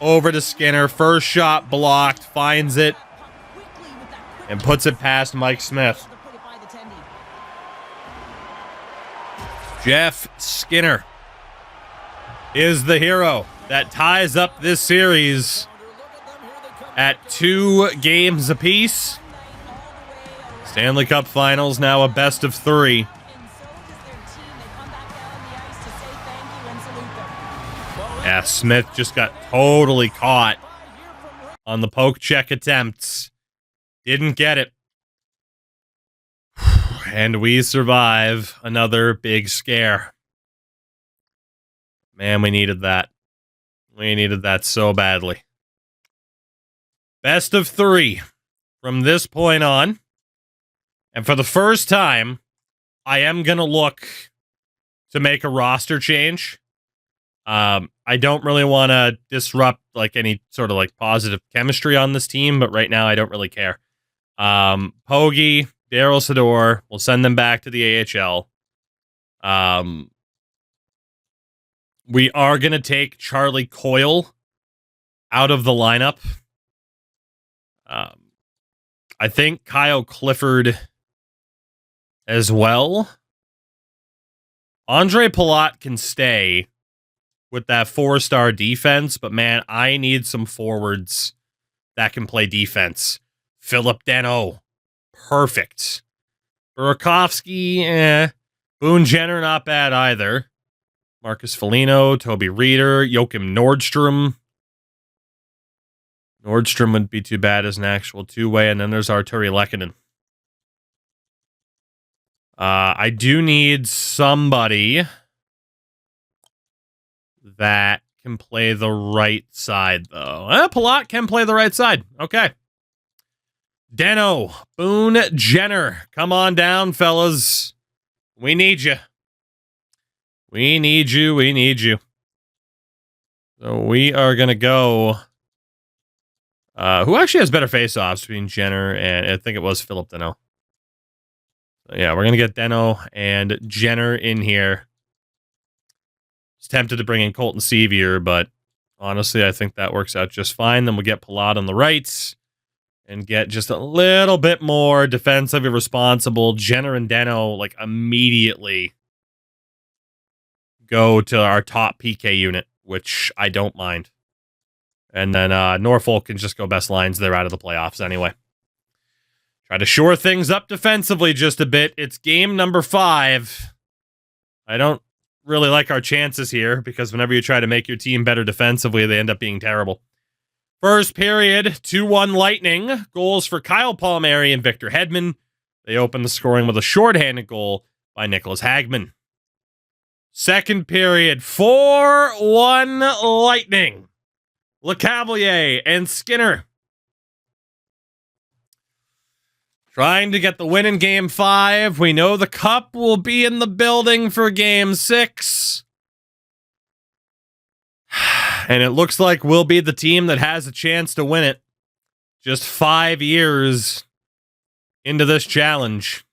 Speaker 1: Over to Skinner. First shot blocked. Finds it. And puts it past Mike Smith. Jeff Skinner is the hero that ties up this series at 2 games apiece. Stanley Cup Finals now a best of 3. Yeah, Smith just got totally caught on the poke check attempts. Didn't get it. And we survive another big scare. Man, we needed that. We needed that so badly. Best of 3 from this point on. And for the first time, I am going to look to make a roster change. I don't really want to disrupt like any sort of like positive chemistry on this team, but right now I don't really care. Pogge, Daryl Sador, we'll send them back to the AHL. We are going to take Charlie Coyle out of the lineup. I think Kyle Clifford as well. Andre Palat can stay with that 4-star defense, but man, I need some forwards that can play defense. Philip Danault, perfect. Burakovsky, Boone Jenner, not bad either. Marcus Foligno, Toby Reeder, Joachim Nordstrom. Nordstrom wouldn't be too bad as an actual two-way, and then there's Arturi Lehkonen. I do need somebody that can play the right side, though. Palat can play the right side. Okay. Deno, Boone Jenner. Come on down, fellas. We need you. We need you. We need you. So we are going to go. Who actually has better face-offs between Jenner and I think it was Philip Danault. So yeah, we're going to get Danault and Jenner in here. I was tempted to bring in Colton Sevier, but honestly, I think that works out just fine. Then we'll get Palat on the right and get just a little bit more defensively responsible. Jenner and Danault like immediately go to our top PK unit, which I don't mind. And then Norfolk can just go best lines. They're out of the playoffs anyway. Try to shore things up defensively just a bit. It's game number 5. I don't really like our chances here because whenever you try to make your team better defensively, they end up being terrible. First period, 2-1 Lightning. Goals for Kyle Palmieri and Victor Hedman. They open the scoring with a shorthanded goal by Nicholas Hagman. Second period, 4-1 Lightning. LeCavalier and Skinner trying to get the win in Game 5. We know the Cup will be in the building for Game 6. And it looks like we'll be the team that has a chance to win it. Just 5 years into this challenge.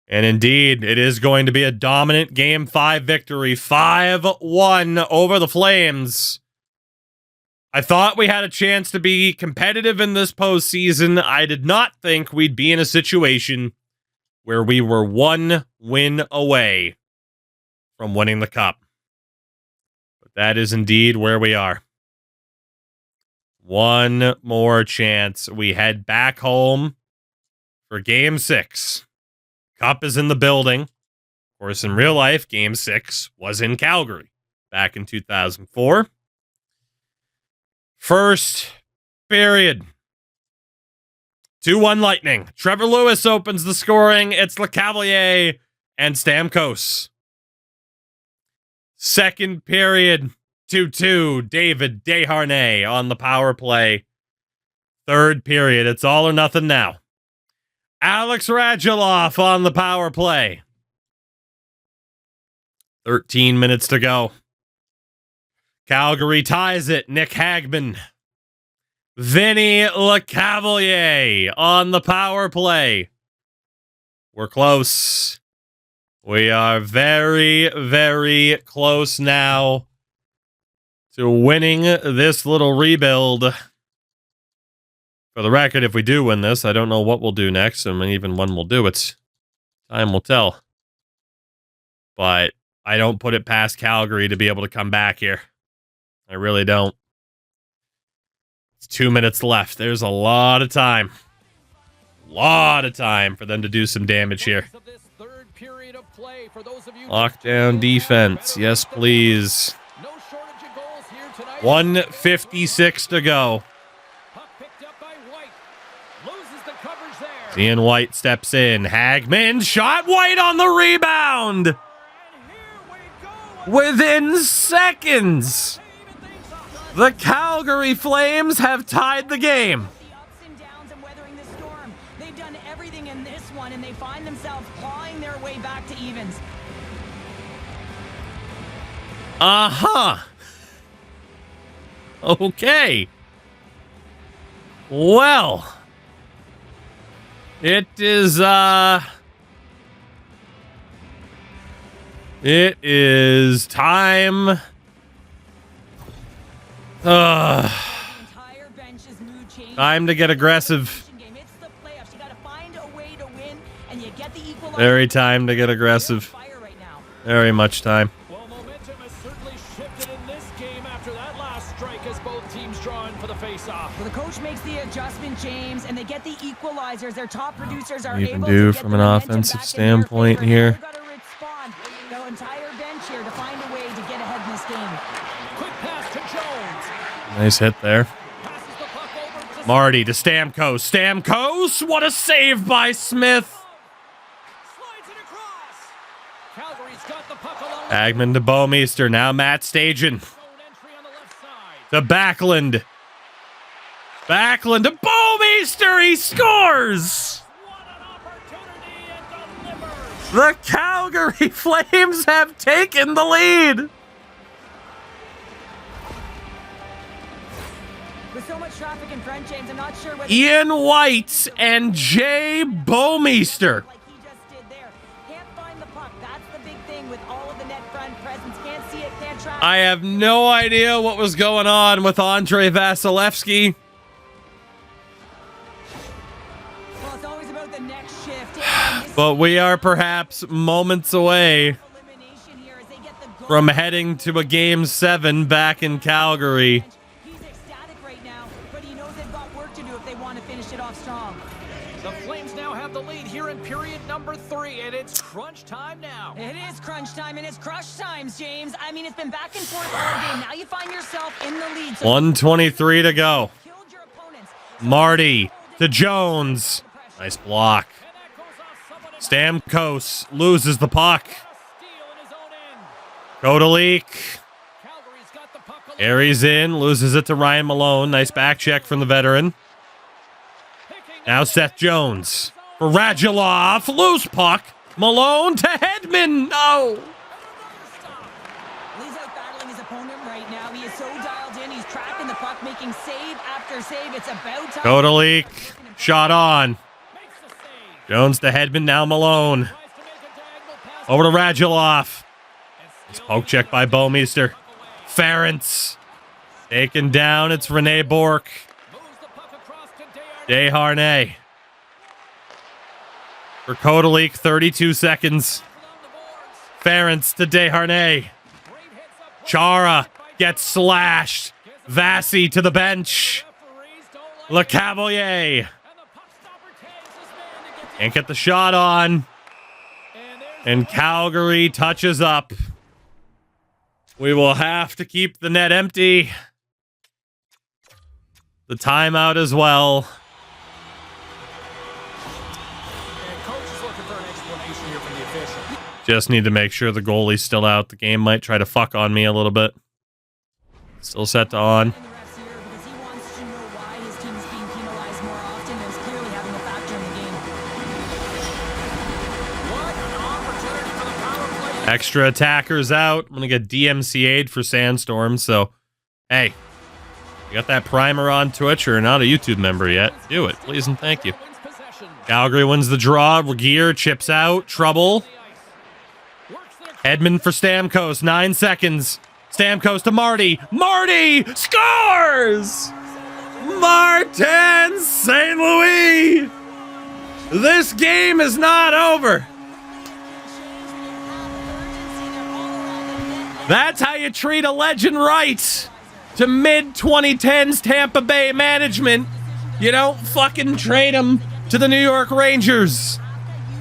Speaker 1: And indeed, it is going to be a dominant Game 5 victory. 5-1 over the Flames. I thought we had a chance to be competitive in this postseason. I did not think we'd be in a situation where we were 1 win away from winning the Cup. But that is indeed where we are. One more chance. We head back home for Game 6. Cup is in the building. Of course, in real life, Game 6 was in Calgary back in 2004. First period. 2-1 Lightning. Trevor Lewis opens the scoring. It's LeCavalier and Stamkos. Second period. 2-2. David Desharnais on the power play. Third period. It's all or nothing now. Alex Radulov on the power play. 13 minutes to go. Calgary ties it. Nick Hagman. Vinny LeCavalier on the power play. We're close. We are very, very close now to winning this little rebuild. For the record, if we do win this, I don't know what we'll do next, and even when we'll do it. Time will tell. But I don't put it past Calgary to be able to come back here. I really don't. It's 2 minutes left. There's a lot of time. A lot of time for them to do some damage here.
Speaker 2: Of this third period of play for those of you.
Speaker 1: Lockdown defense. Yes, please.
Speaker 2: No shortage of goals here tonight.
Speaker 1: 1:56 to go.
Speaker 2: Puck picked up by White. Loses the coverage there.
Speaker 1: Ian White steps in. Hagman shot. White on the rebound.
Speaker 2: And here we go.
Speaker 1: Within seconds, the Calgary Flames have tied the game.
Speaker 3: The ups and downs of weathering the storm. They've done everything in this one, and they find themselves clawing their way back to evens.
Speaker 1: Uh-huh. Okay. Well, it is time.
Speaker 3: Entire bench's mood change.
Speaker 1: Time to get aggressive.
Speaker 3: It's the playoffs. You got to find a way to win, and you get the equalizer.
Speaker 1: Very time to get aggressive.
Speaker 3: Fire right now.
Speaker 1: Very much time.
Speaker 2: Well, momentum has certainly shifted in this game after that last strike as both teams draw in for the face-off.
Speaker 3: Well, the coach makes the adjustment, James, and they get the equalizers. Their top producers are
Speaker 1: What do you even
Speaker 3: able
Speaker 1: do
Speaker 3: to get
Speaker 1: from
Speaker 3: the
Speaker 1: an
Speaker 3: momentum
Speaker 1: offensive
Speaker 3: back in their
Speaker 1: standpoint
Speaker 3: favor.
Speaker 1: here?
Speaker 3: They've got to respond. The entire bench here to find a way to get ahead in this game.
Speaker 2: Quick pass to Jones.
Speaker 1: Nice hit there.
Speaker 2: Passes the puck over to
Speaker 1: Marty to Stamkos. Stamkos, what a save by Smith.
Speaker 2: Slides it across. Calgary's got the puck along.
Speaker 1: Hagman to Bouwmeester. Now Matt Stajan
Speaker 2: Zone entry on the left side.
Speaker 1: to Backlund. Backlund to Bouwmeester. He scores.
Speaker 2: What an opportunity and delivers.
Speaker 1: The Calgary Flames have taken the lead.
Speaker 3: With so much traffic in front, James, I'm not sure whether
Speaker 1: Ian White and Jay Bouwmeester.
Speaker 3: like he just did there. Can't find the puck. That's the big thing with all of the net front presence. Can't see it, can't track.
Speaker 1: I have no idea what was going on with Andrei Vasilevsky.
Speaker 3: Well, it's always about the next shift. And this
Speaker 1: But we are perhaps moments away
Speaker 3: elimination here as they get the goal.
Speaker 1: from heading to a Game 7 back in Calgary.
Speaker 3: He's ecstatic right now, but he knows they've got work to do if they want to finish it off strong.
Speaker 2: The Flames now have the lead here in period number 3, and it's crunch time now.
Speaker 3: It is crunch time and it's crush times, James. I mean, it's been back and forth all game. Now you find yourself in the lead. So
Speaker 1: 1:23 to go.
Speaker 3: killed your opponents.
Speaker 1: Marty to Jones. Nice block.
Speaker 2: And that goes off someone in
Speaker 1: Stamkos loses the puck.
Speaker 2: a steal in his own end.
Speaker 1: Kodalik
Speaker 2: Calgary's got the puck along.
Speaker 1: carries in, loses it to Ryan Malone. Nice back check from the veteran.
Speaker 2: Picking
Speaker 1: Now Seth Jones for Radulov. Loose puck. Malone to Hedman. No.
Speaker 3: He's out battling his opponent right now. He is so dialed in. He's tracking the puck, making save after save. It's about time.
Speaker 1: Kodalik shot on.
Speaker 2: makes the save.
Speaker 1: Jones to Hedman. Now Malone.
Speaker 2: Tries to make a diagonal pass.
Speaker 1: Over to Radulov.
Speaker 2: And still
Speaker 1: Poke check by Bouwmeester. Ferentz taken down. It's Rene Bourque.
Speaker 2: moves the puck across to Desharnais.
Speaker 1: Desharnais. For Kodalik, 32 seconds.
Speaker 2: Along the boards.
Speaker 1: Ferentz to Desharnais.
Speaker 2: Great hits up.
Speaker 1: Chara gets slashed. Vasi to the bench.
Speaker 2: Referees don't like
Speaker 1: Le Cavalier.
Speaker 2: and the puck stopper tags his man to get
Speaker 1: Can't get the shot on.
Speaker 2: and there's
Speaker 1: And Calgary touches up. We will have to keep the net empty. The timeout as well.
Speaker 2: and coach is looking for an explanation here from the official.
Speaker 1: Just need to make sure the goalie's still out. The game might try to fuck on me a little bit. Still set to on.
Speaker 3: The refs here because he wants to know why his team is being penalized more often and is clearly having a factor in the game.
Speaker 2: What an opportunity for the power play.
Speaker 1: Extra attackers out. I'm going to get DMCA'd for Sandstorm. So, hey, you got that primer on Twitch or not a YouTube member yet? Do it, please and thank you.
Speaker 2: Wins possession.
Speaker 1: Calgary wins the draw. Regier chips out. Trouble.
Speaker 2: Works their
Speaker 1: Edmund for Stamkos. 9 seconds. Stamkos to Marty. Marty scores! Martin St. Louis! This game is not over. That's how you treat a legend right. To mid-2010s Tampa Bay management. You don't fucking trade him to the New York Rangers.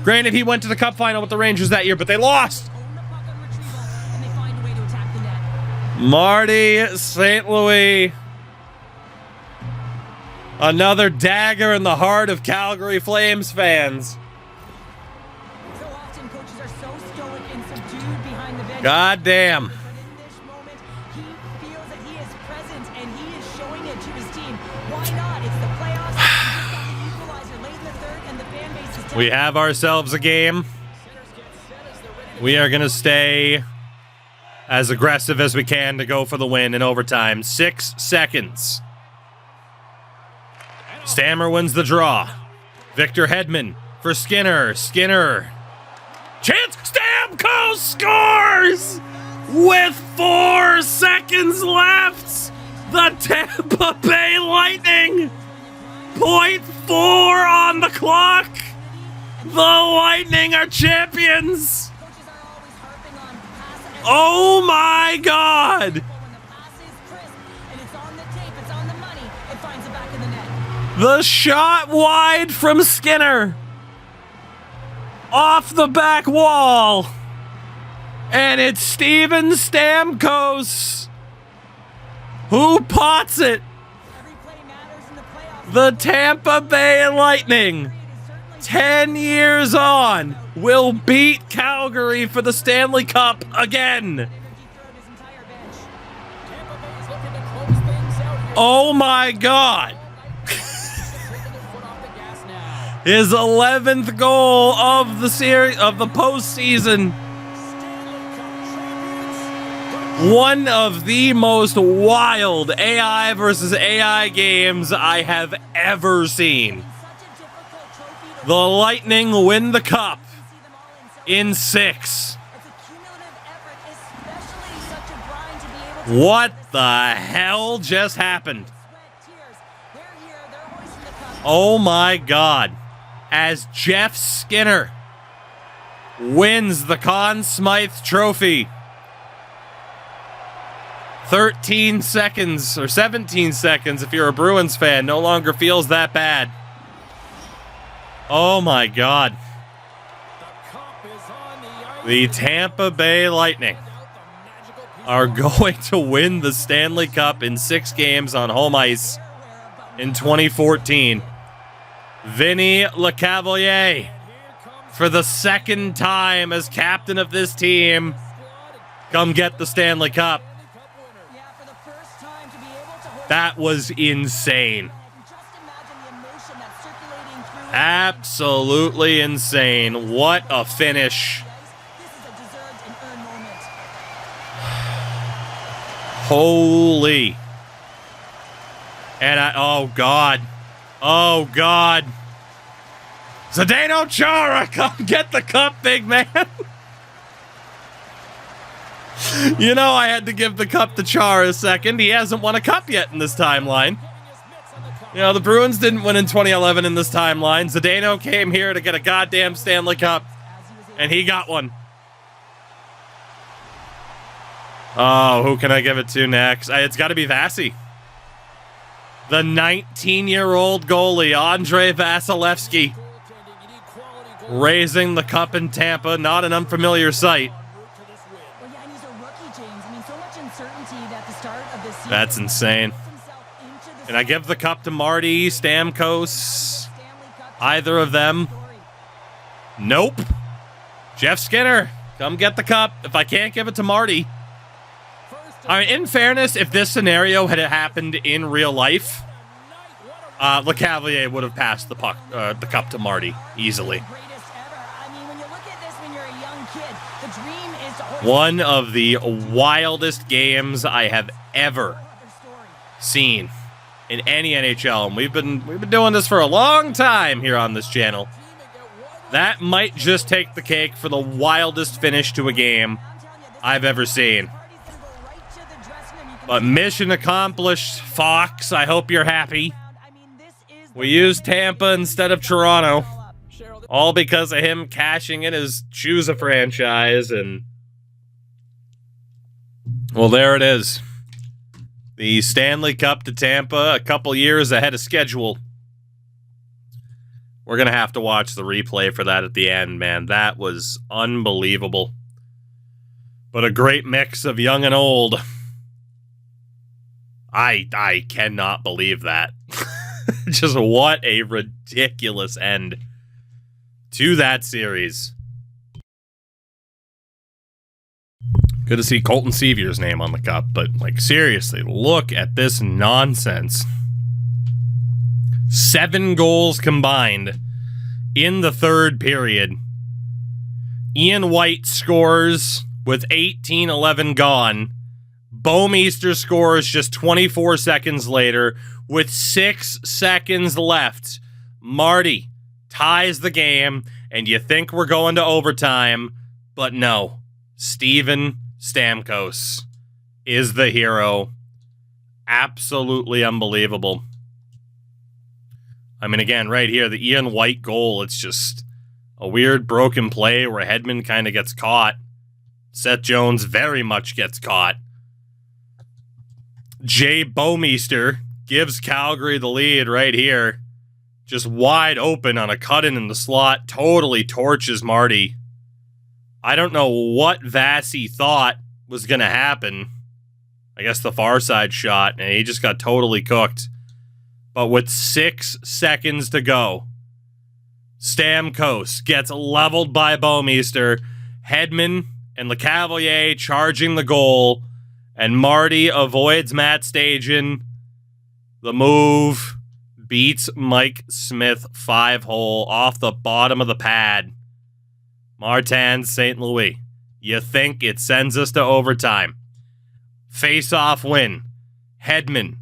Speaker 1: Granted, he went to the Cup Final with the Rangers that year, but they lost.
Speaker 3: Own the puck on retrieval, and they find a way to attack the net.
Speaker 1: Marty St. Louis. Another dagger in the heart of Calgary Flames fans.
Speaker 3: So often coaches are so stoic and subdued behind the bench.
Speaker 1: God damn.
Speaker 3: But in this moment, he feels that he is present and he is showing it to his team. Why not? It's the playoffs. He just got the equalizer late in the third, and the fan base is
Speaker 1: We have ourselves a game. We are going to stay as aggressive as we can to go for the win in overtime. 6 seconds. Stammer wins the draw. Victor Hedman for Skinner. Skinner. Chance. Stamkos scores! With 4 seconds left. The Tampa Bay Lightning. 0.4 on the clock. The Lightning are champions.
Speaker 3: coaches are always harping on pass.
Speaker 1: Oh my God.
Speaker 3: When the pass is crisp and it's on the tape, it's on the money, it finds it back in the net.
Speaker 1: The shot wide from Skinner. Off the back wall. And it's Steven Stamkos who pots it.
Speaker 3: Every play matters in the playoffs.
Speaker 1: The Tampa Bay Lightning, 10 years on, will beat Calgary for the Stanley Cup again.
Speaker 3: Energy throughout his entire bench.
Speaker 2: Tampa Bay is looking to close things out here.
Speaker 1: Oh my God.
Speaker 2: Taking their foot off the gas now.
Speaker 1: His 11th goal of the series of the postseason.
Speaker 2: Stanley Cup champions.
Speaker 1: One of the most wild AI versus AI games I have ever seen.
Speaker 3: Such a difficult trophy to
Speaker 1: The Lightning win the cup
Speaker 3: see them all in
Speaker 1: in 6.
Speaker 3: It's a cumulative effort, especially such a grind to be able to
Speaker 1: What the hell just happened?
Speaker 3: sweat, tears. They're here, they're hoisting the cup.
Speaker 1: Oh my God. As Jeff Skinner wins the Conn Smythe Trophy. 13 seconds or 17 seconds if you're a Bruins fan no longer feels that bad. Oh my God.
Speaker 2: The cup is on the ice.
Speaker 1: The Tampa Bay Lightning
Speaker 2: Out the magical piece
Speaker 1: are going to win the Stanley Cup in 6 games on home ice in 2014. Vinny LeCavalier,
Speaker 2: here comes
Speaker 1: for the second time as captain of this team,
Speaker 2: squad and
Speaker 1: come get the Stanley Cup.
Speaker 2: Stanley Cup winner.
Speaker 3: Yeah, for the first time to be able to hold
Speaker 1: That was insane.
Speaker 3: it. Just imagine the emotion that's circulating through his
Speaker 1: Absolutely insane. What a finish.
Speaker 3: ice. This is a deserved and earned moment.
Speaker 1: Holy. And oh God. Oh God. Zdeno Chara, come get the cup, big man. You know, I had to give the cup to Chara a second. He hasn't won a cup yet in this timeline.
Speaker 2: Putting his mitts on the cup.
Speaker 1: You know, the Bruins didn't win in 2011 in this timeline. Zdeno came here to get a goddamn Stanley Cup,
Speaker 3: As he was able
Speaker 1: and he got one. Oh, who can I give it to next? It's got to be Vasi. The 19-year-old goalie, Andre Vasilevsky,
Speaker 2: Goaltending, you need quality goal
Speaker 1: raising the cup in Tampa. Not an unfamiliar sight.
Speaker 2: en route to this win.
Speaker 3: Well, yeah, and he's a rookie, James. I mean, so much uncertainty at the start of this season.
Speaker 1: That's insane.
Speaker 3: Puts himself into the
Speaker 1: And I give the cup to Marty, Stamkos,
Speaker 3: Stanley Cup
Speaker 1: either of them.
Speaker 3: story.
Speaker 1: Nope. Jeff Skinner, come get the cup. If I can't give it to Marty.
Speaker 2: First
Speaker 1: All right, in fairness, if this scenario had happened in real life, LeCavalier would have passed the puck, the cup to Marty easily.
Speaker 3: Greatest ever. I mean, when you look at this when you're a young kid, the dream is to hoist
Speaker 1: One of the wildest games I have ever
Speaker 3: another story.
Speaker 1: seen in any NHL, and we've been doing this for a long time here on this channel. That might just take the cake for the wildest finish to a game
Speaker 3: I'm telling you, this
Speaker 1: I've ever seen.
Speaker 3: party's gonna go right to the dressing room. You can
Speaker 1: But
Speaker 3: see
Speaker 1: mission accomplished, Fox. I hope you're happy.
Speaker 3: I mean, this is
Speaker 1: We used Tampa instead of Toronto,
Speaker 3: all up.
Speaker 2: Cheryl,
Speaker 1: all because of him cashing in his choose a franchise, and well, there it is. The Stanley Cup to Tampa, a couple years ahead of schedule. We're going to have to watch the replay for that at the end, man. That was unbelievable. But a great mix of young and old. I cannot believe that. Just what a ridiculous end to that series. Good to see Colton Seavier's name on the cup, but, like, seriously, look at this nonsense. 7 goals combined in the third period. Ian White scores with 18:11 gone. Bouwmeester scores just 24 seconds later with 6 seconds left. Marty ties the game, and you think we're going to overtime, but no. Steven Stamkos is the hero. Absolutely unbelievable. I mean, again, right here, the Ian White goal, it's just a weird broken play where Hedman kind of gets caught. Seth Jones very much gets caught. Jay Bouwmeester gives Calgary the lead right here. Just wide open on a cut-in the slot. Totally torches Marty. I don't know what Vasi thought was going to happen. I guess the far side shot, and he just got totally cooked. But with 6 seconds to go, Stamkos gets leveled by Bouwmeester. Hedman and LeCavalier charging the goal, and Marty avoids Matt Stajan. The move beats Mike Smith 5-hole off the bottom of the pad. Martin St. Louis. You think it sends us to overtime. Face-off win. Hedman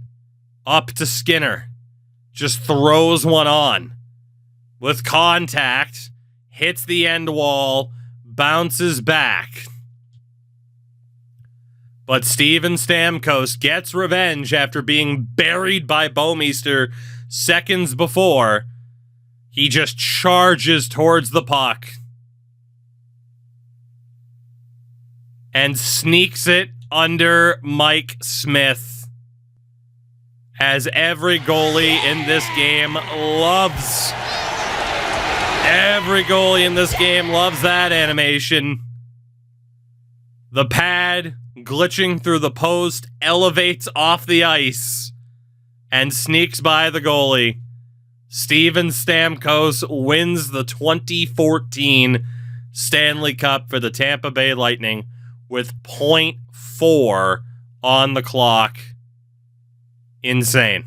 Speaker 1: up to Skinner. Just throws one on. With contact. Hits the end wall. Bounces back. But Steven Stamkos gets revenge after being buried by Bouwmeester seconds before. He just charges towards the puck and sneaks it under Mike Smith. As every goalie in this game loves. Every goalie in this game loves that animation. The pad glitching through the post elevates off the ice and sneaks by the goalie. Steven Stamkos wins the 2014 Stanley Cup for the Tampa Bay Lightning with .4 on the clock. Insane.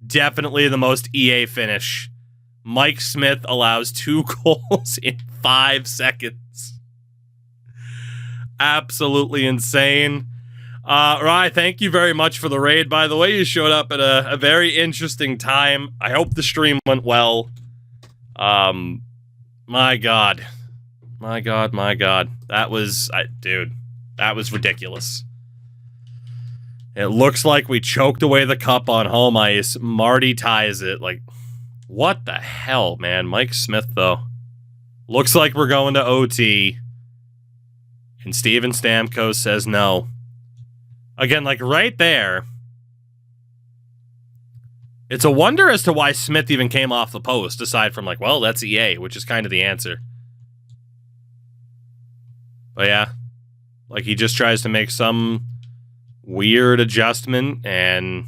Speaker 1: Definitely the most EA finish. Mike Smith allows 2 goals in 5 seconds. Absolutely insane. Rye, thank you very much for the raid, by the way. You showed up at a very interesting time. I hope the stream went well. My God. My God, my God. That was... dude, that was ridiculous. It looks like we choked away the cup on home ice. Marty ties it. Like, what the hell, man? Mike Smith, though. Looks like we're going to OT. And Steven Stamkos says no. Again, like right there. It's a wonder as to why Smith even came off the post, aside from like, well, that's EA, which is kind of the answer. But yeah. Like he just tries to make some weird adjustment and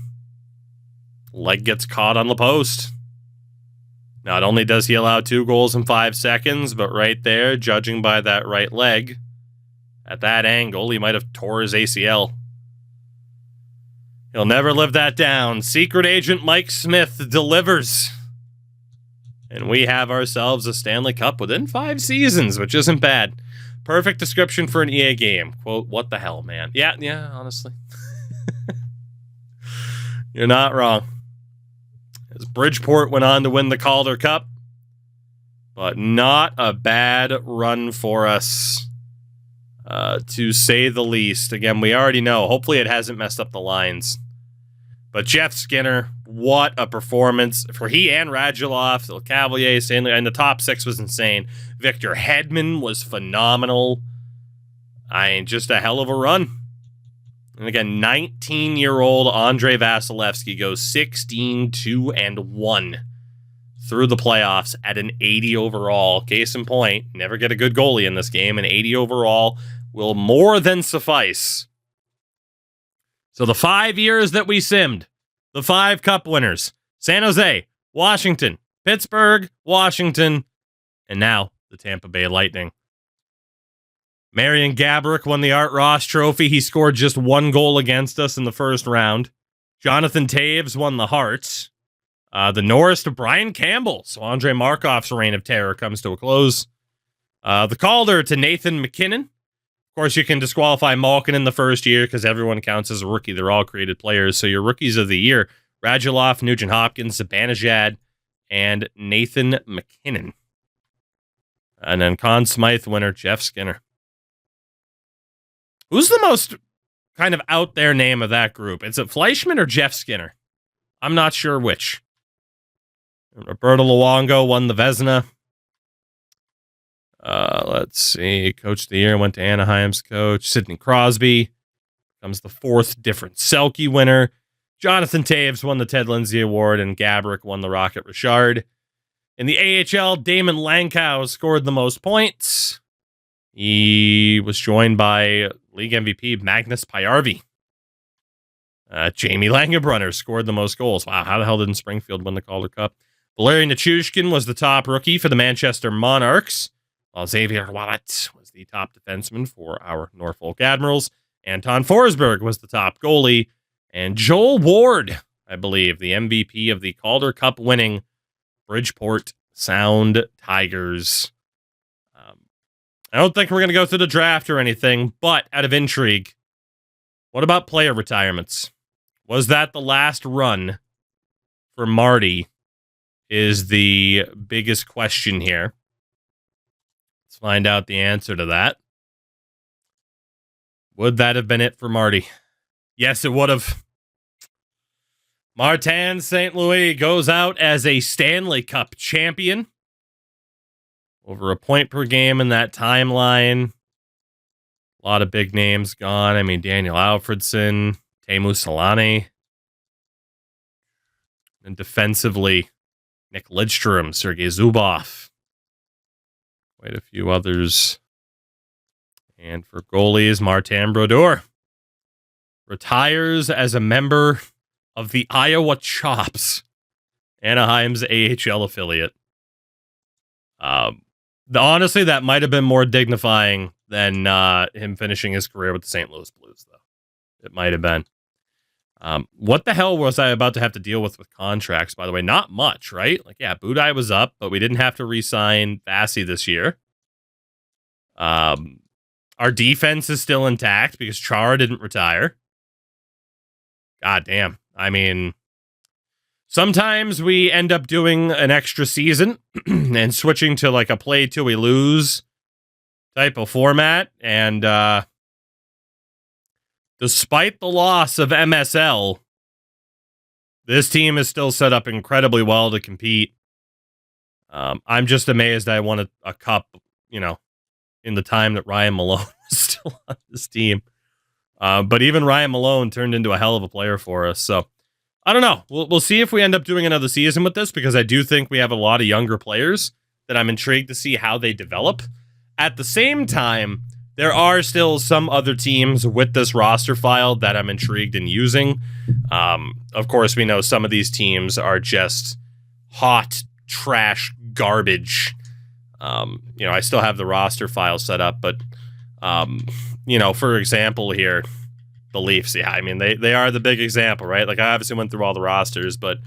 Speaker 1: leg gets caught on the post. Not only does he allow 2 goals in 5 seconds, but right there, judging by that right leg, at that angle, he might have tore his ACL. He'll never live that down. Secret Agent Mike Smith delivers. And we have ourselves a Stanley Cup within 5 seasons, which isn't bad. Perfect description for an EA game. Quote, what the hell, man? Yeah, honestly. You're not wrong. As Bridgeport went on to win the Calder Cup. But not a bad run for us, to say the least. Again, we already know. Hopefully it hasn't messed up the lines. But Jeff Skinner, what a performance for he and Radulov, the Cavalier, Stanley, and the top 6 was insane. Victor Hedman was phenomenal. Just a hell of a run. And again, 19-year-old Andrei Vasilevsky goes 16-2-1. through the playoffs at an 80 overall. Case in point, never get a good goalie in this game. An 80 overall will more than suffice. So the 5 years that we simmed, the 5 cup winners, San Jose, Washington, Pittsburgh, Washington, and now the Tampa Bay Lightning. Marian Gaborik won the Art Ross Trophy. He scored just 1 goal against us in the first round. Jonathan Toews won the Hart. The Norris to Brian Campbell. So Andrei Markov's reign of terror comes to a close. The Calder to Nathan MacKinnon. Of course, you can disqualify Malkin in the first year because everyone counts as a rookie. They're all created players. So your rookies of the year, Radulov, Nugent Hopkins, Zibanejad, and Nathan MacKinnon. And then Conn Smythe winner, Jeff Skinner. Who's the most kind of out there name of that group? Is it Fleischmann or Jeff Skinner? I'm not sure which. Roberto Luongo won the Vezina. Let's see. Coach of the year went to Anaheim's coach. Sidney Crosby becomes the 4th different Selke winner. Jonathan Toews won the Ted Lindsay Award, and Gaborik won the Rocket Richard. In the AHL, Damon Langkow scored the most points. He was joined by league MVP Magnus Pajärvi. Jamie Langebrunner scored the most goals. Wow, how the hell didn't Springfield win the Calder Cup? Valeri Nichushkin was the top rookie for the Manchester Monarchs, while Xavier Wallet was the top defenseman for our Norfolk Admirals. Anton Forsberg was the top goalie, and Joel Ward, I believe, the MVP of the Calder Cup winning Bridgeport Sound Tigers. I don't think we're going to go through the draft or anything, but out of intrigue, what about player retirements? Was that the last run for Marty? Is the biggest question here. Let's find out the answer to that. Would that have been it for Marty? Yes, it would have. Martin St. Louis goes out as a Stanley Cup champion. Over a point per game in that timeline. A lot of big names gone. I mean, Daniel Alfredson, Teemu Selanne. And defensively, Nick Lidstrom, Sergei Zubov. Quite a few others. And for goalies, Martin Brodeur retires as a member of the Iowa Chops, Anaheim's AHL affiliate. Honestly, that might have been more dignifying than him finishing his career with the St. Louis Blues, though. It might have been. What the hell was I about to have to deal with contracts, by the way? Not much, right? Like, yeah, Budaj was up, but we didn't have to re-sign Vasi this year. Our defense is still intact because Chara didn't retire. God damn. I mean, sometimes we end up doing an extra season and switching to like a play till we lose type of format. And despite the loss of MSL, this team is still set up incredibly well to compete. I'm just amazed I won a cup, in the time that Ryan Malone was still on this team. But even Ryan Malone turned into a hell of a player for us. So I don't know. We'll see if we end up doing another season with this, because I do think we have a lot of younger players that I'm intrigued to see how they develop. At the same time, there are still some other teams with this roster file that I'm intrigued in using. Of course, we know some of these teams are just hot trash garbage. I still have the roster file set up, but, for example here, the Leafs, yeah, I mean, they are the big example, right? Like, I obviously went through all the rosters, but,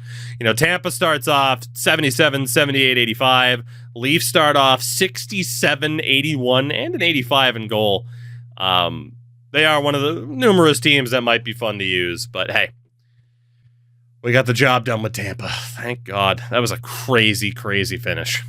Speaker 1: Tampa starts off 77, 78, 85. Leafs start off 67, 81, and an 85 in goal. They are one of the numerous teams that might be fun to use, but hey, we got the job done with Tampa. Thank God. That was a crazy, crazy finish.